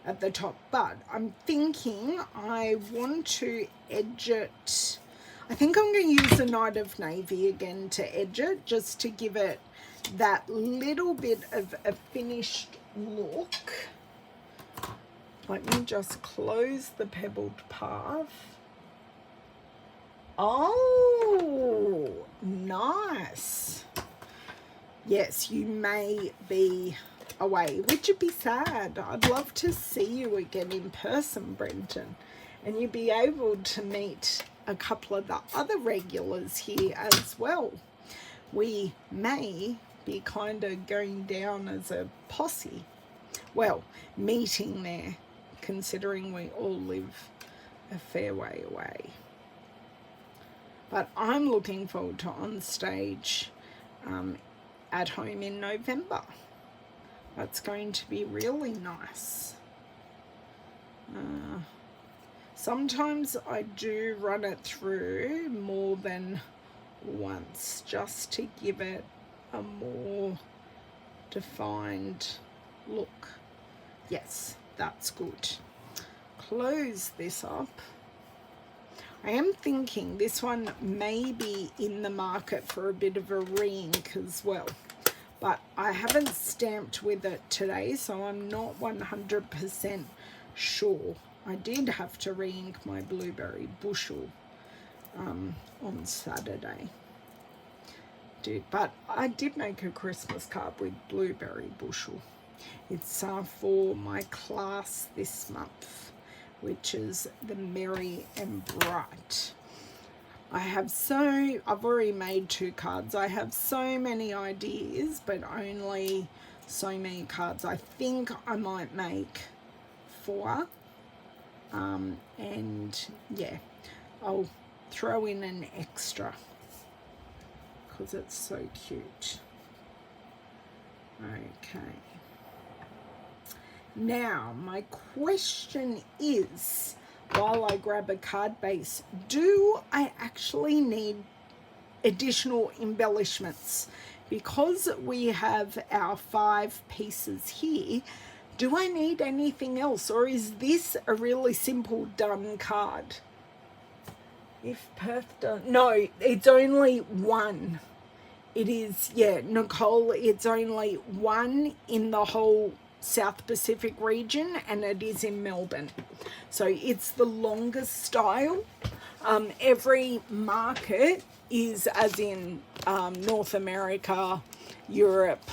at the top, but I'm thinking I want to edge it. I think I'm going to use the Night of Navy again to edge it, just to give it that little bit of a finished look. Let me just close the pebbled path. Oh, nice. Yes, you may be away, which would be sad. I'd love to see you again in person, Brenton, and you'd be able to meet a couple of the other regulars here as well. We may be kind of going down as a posse. Well, meeting there, considering we all live a fair way away. But I'm looking forward to on stage at home in November. That's going to be really nice. Sometimes I do run it through more than once just to give it a more defined look. Yes, that's good. Close this up. I am thinking this one may be in the market for a bit of a re-ink as well, but I haven't stamped with it today, so I'm not 100% sure. I did have to re-ink my blueberry bushel on Saturday. But I did make a Christmas card with blueberry bushel. It's for my class this month, which is the Merry and Bright. I've already made 2 cards. I have so many ideas, but only so many cards. I think I might make 4. And yeah, I'll throw in an extra because it's so cute. Okay. Now, my question is, while I grab a card base, do I actually need additional embellishments? Because we have our 5 pieces here, do I need anything else, or is this a really simple done card? If Perth does, no, it's only 1. It is, yeah, Nicole, it's only 1 in the whole South Pacific region, and it is in Melbourne. So it's the longest style. Every market is as in North America, Europe,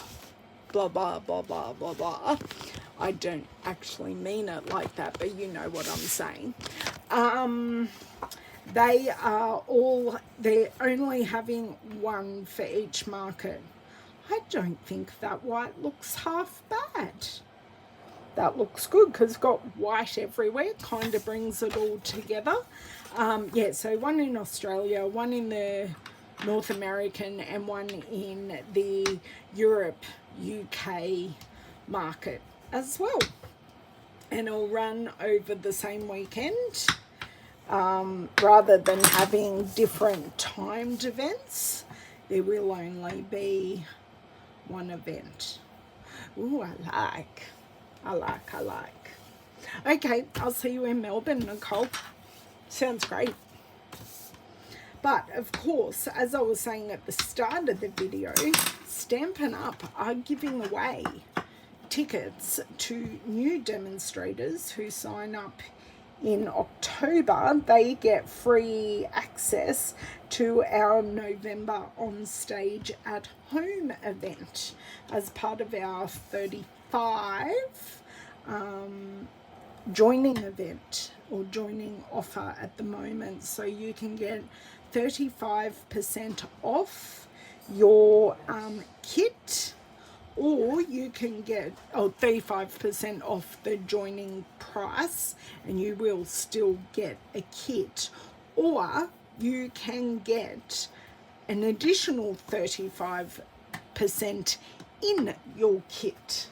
blah, blah, blah, blah, blah, blah. I don't actually mean it like that, but you know what I'm saying. They're only having 1 for each market. I don't think that white looks half bad. That looks good because it's got white everywhere, kind of brings it all together. Yeah, so 1 in Australia, 1 in the North American, and 1 in the Europe, UK market as well. And it'll run over the same weekend. Rather than having different timed events, there will only be 1 event. Ooh, I like. Okay, I'll see you in Melbourne, Nicole. Sounds great. But, of course, as I was saying at the start of the video, Stampin' Up are giving away tickets to new demonstrators who sign up in October. They get free access to our November On Stage at Home event as part of our 35 joining event or joining offer at the moment. So you can get 35% off your kit, or you can get 35% off the joining price, and you will still get a kit, or you can get an additional 35% in your kit.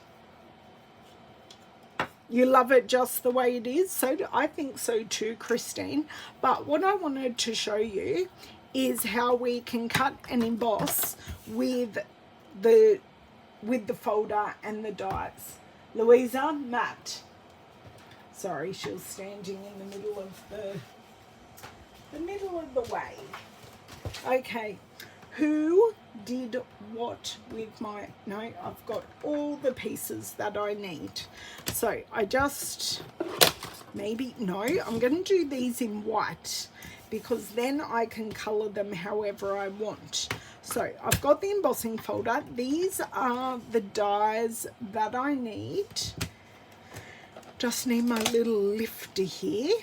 You love it just the way it is? So I think so too, Christine. But what I wanted to show you is how we can cut and emboss with the folder and the dies. Louisa, Matt. Sorry, she was standing in the middle of the way. Okay, who did what with my... No, I've got all the pieces that I need. So I just... Maybe... No, I'm going to do these in white because then I can colour them however I want. So I've got the embossing folder. These are the dies that I need. Just need my little lifter here.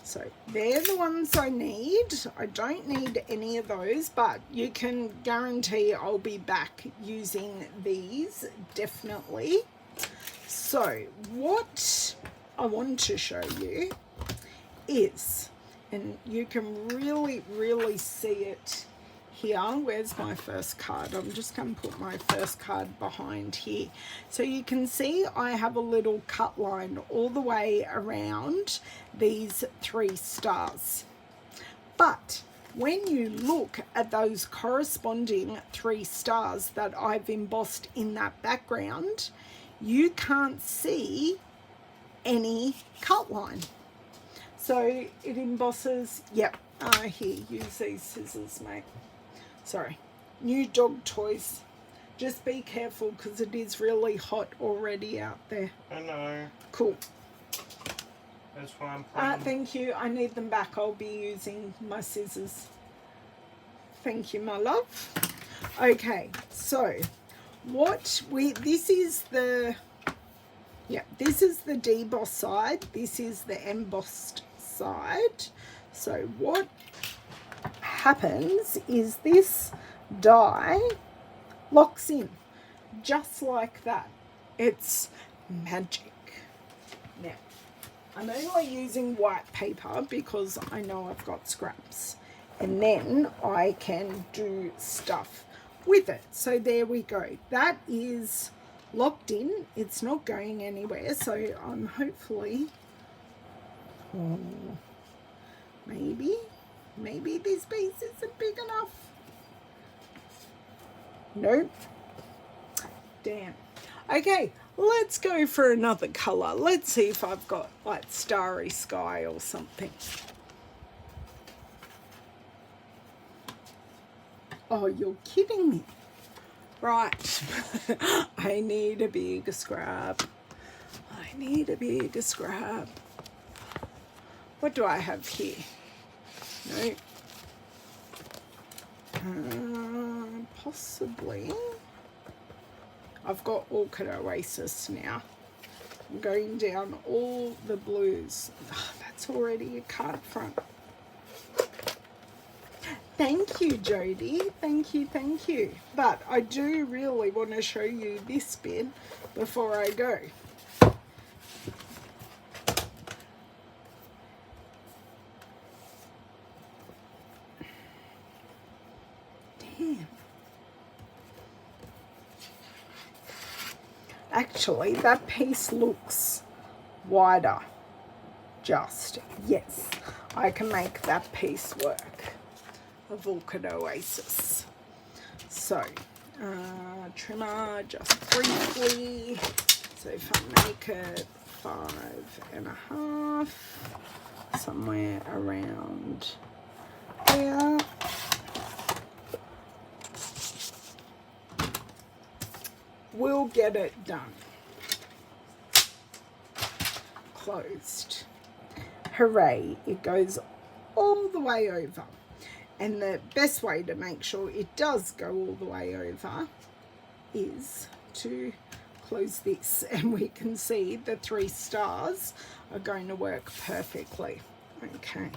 So they're the ones I need. I don't need any of those, but you can guarantee I'll be back using these, definitely. So what I want to show you is, and you can really see it here, where's my first card? I'm just going to put my first card behind here. So you can see I have a little cut line all the way around these 3 stars. But when you look at those corresponding 3 stars that I've embossed in that background, you can't see any cut line. So it embosses, yep, here, use these scissors, mate. Sorry, new dog toys. Just be careful because it is really hot already out there. I know. Cool. That's why I'm playing. Thank you. I need them back. I'll be using my scissors. Thank you, my love. Okay, so this is the deboss side. This is the embossed side. So what happens is this die locks in just like that. It's magic. Now, I'm only using white paper because I know I've got scraps, and then I can do stuff with it. So there we go. That is locked in. It's not going anywhere. So I'm hopefully, maybe this piece isn't big enough. Nope. Damn. Okay, let's go for another colour. Let's see if I've got like starry sky or something. Oh, you're kidding me. Right. I need a big scrap. I need a big scrap. What do I have here? No. Possibly. I've got Orchid Oasis now. I'm going down all the blues. Oh, that's already a card front. Thank you, Jody. Thank you, thank you. But I do really want to show you this bit before I go. Damn. Actually, that piece looks wider. Just, yes, I can make that piece work. Of Orchid Oasis. So, trimmer just briefly. So if I make it 5.5, somewhere around there. We'll get it done. Closed. Hooray, it goes all the way over. And the best way to make sure it does go all the way over is to close this, and we can see the 3 stars are going to work perfectly. Okay,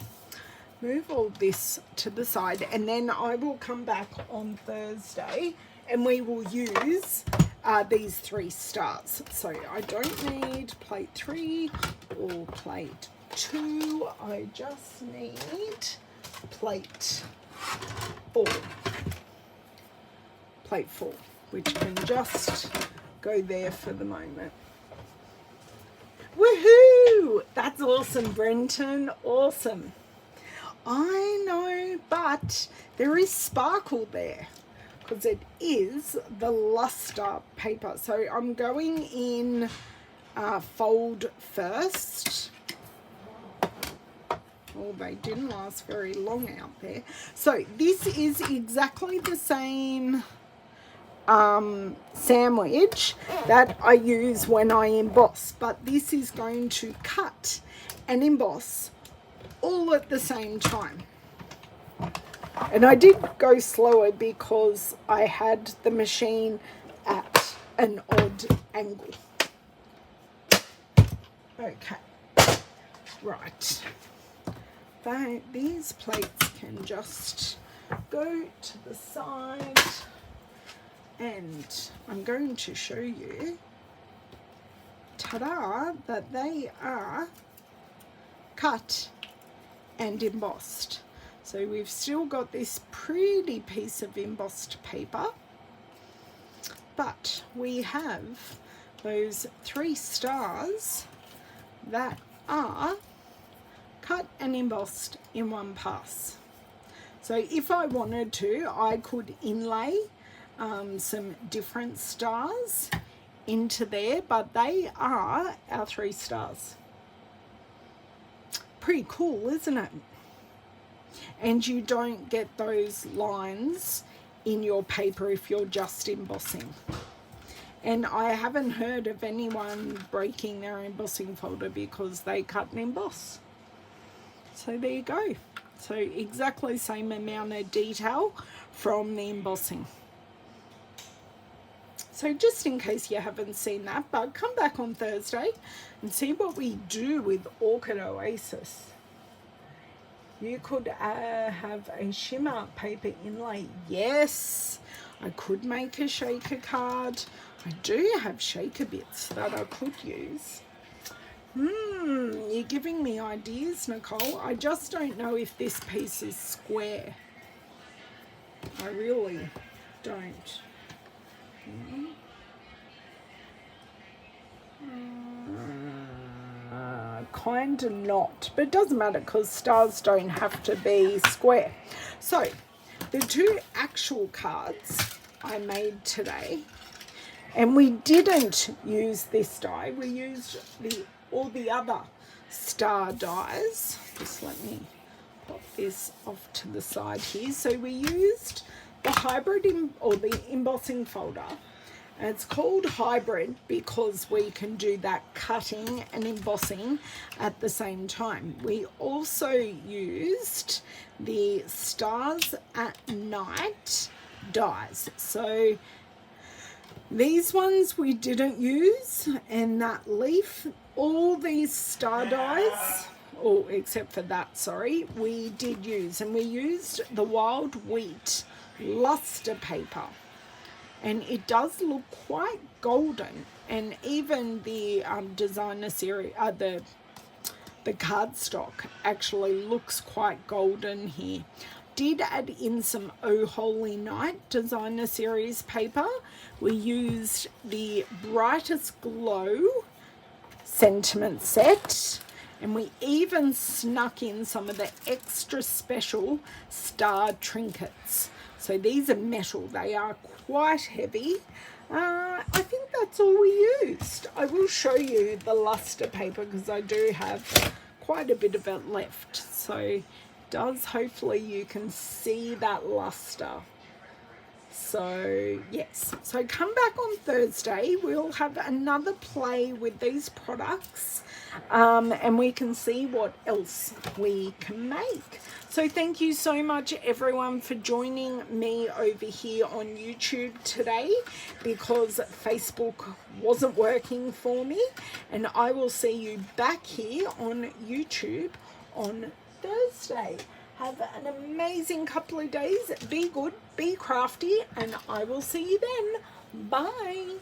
move all this to the side, and then I will come back on Thursday and we will use these 3 stars. So I don't need plate 3 or plate 2. I just need plate 4, which can just go there for the moment. Woohoo! That's awesome, Brenton. Awesome. I know, but there is sparkle there because it is the luster paper. So I'm going in fold first. Oh, they didn't last very long out there. So this is exactly the same sandwich that I use when I emboss, but this is going to cut and emboss all at the same time. And I did go slower because I had the machine at an odd angle. Okay, right. These plates can just go to the side, and I'm going to show you, ta-da, that they are cut and embossed. So we've still got this pretty piece of embossed paper, but we have those 3 stars that are cut and embossed in one pass. So if I wanted to, I could inlay some different stars into there, but they are our 3 stars. Pretty cool, isn't it? And you don't get those lines in your paper if you're just embossing. And I haven't heard of anyone breaking their embossing folder because they cut and emboss. So there you go. So exactly same amount of detail from the embossing. So just in case you haven't seen that, but come back on Thursday and see what we do with Orchid Oasis. You could have a shimmer paper inlay. Yes, I could make a shaker card. I do have shaker bits that I could use. You're giving me ideas, Nicole. I just don't know if this piece is square. I really don't. Kind of not, but it doesn't matter because stars don't have to be square. So the 2 actual cards I made today, and we didn't use this die, we used all the other star dies. Just let me pop this off to the side here. So we used the hybrid or the embossing folder. And it's called hybrid because we can do that cutting and embossing at the same time. We also used the Stars at Night dies. So these ones we didn't use, and that leaf, all these star dies, oh, except for that, sorry, we did use. And we used the Wild Wheat luster paper. And it does look quite golden, and even the designer series, the cardstock actually looks quite golden here. Did add in some Oh Holy Night designer series paper. We used the Brightest Glow sentiment set, and we even snuck in some of the extra special star trinkets. So these are metal, they are quite heavy. I think that's all we used. I will show you the luster paper because I do have quite a bit of it left. So hopefully you can see that luster. So yes, so come back on Thursday. We'll have another play with these products and we can see what else we can make. So thank you so much everyone for joining me over here on YouTube today because Facebook wasn't working for me, and I will see you back here on YouTube on Thursday. Have an amazing couple of days. Be good, be crafty, and I will see you then. Bye.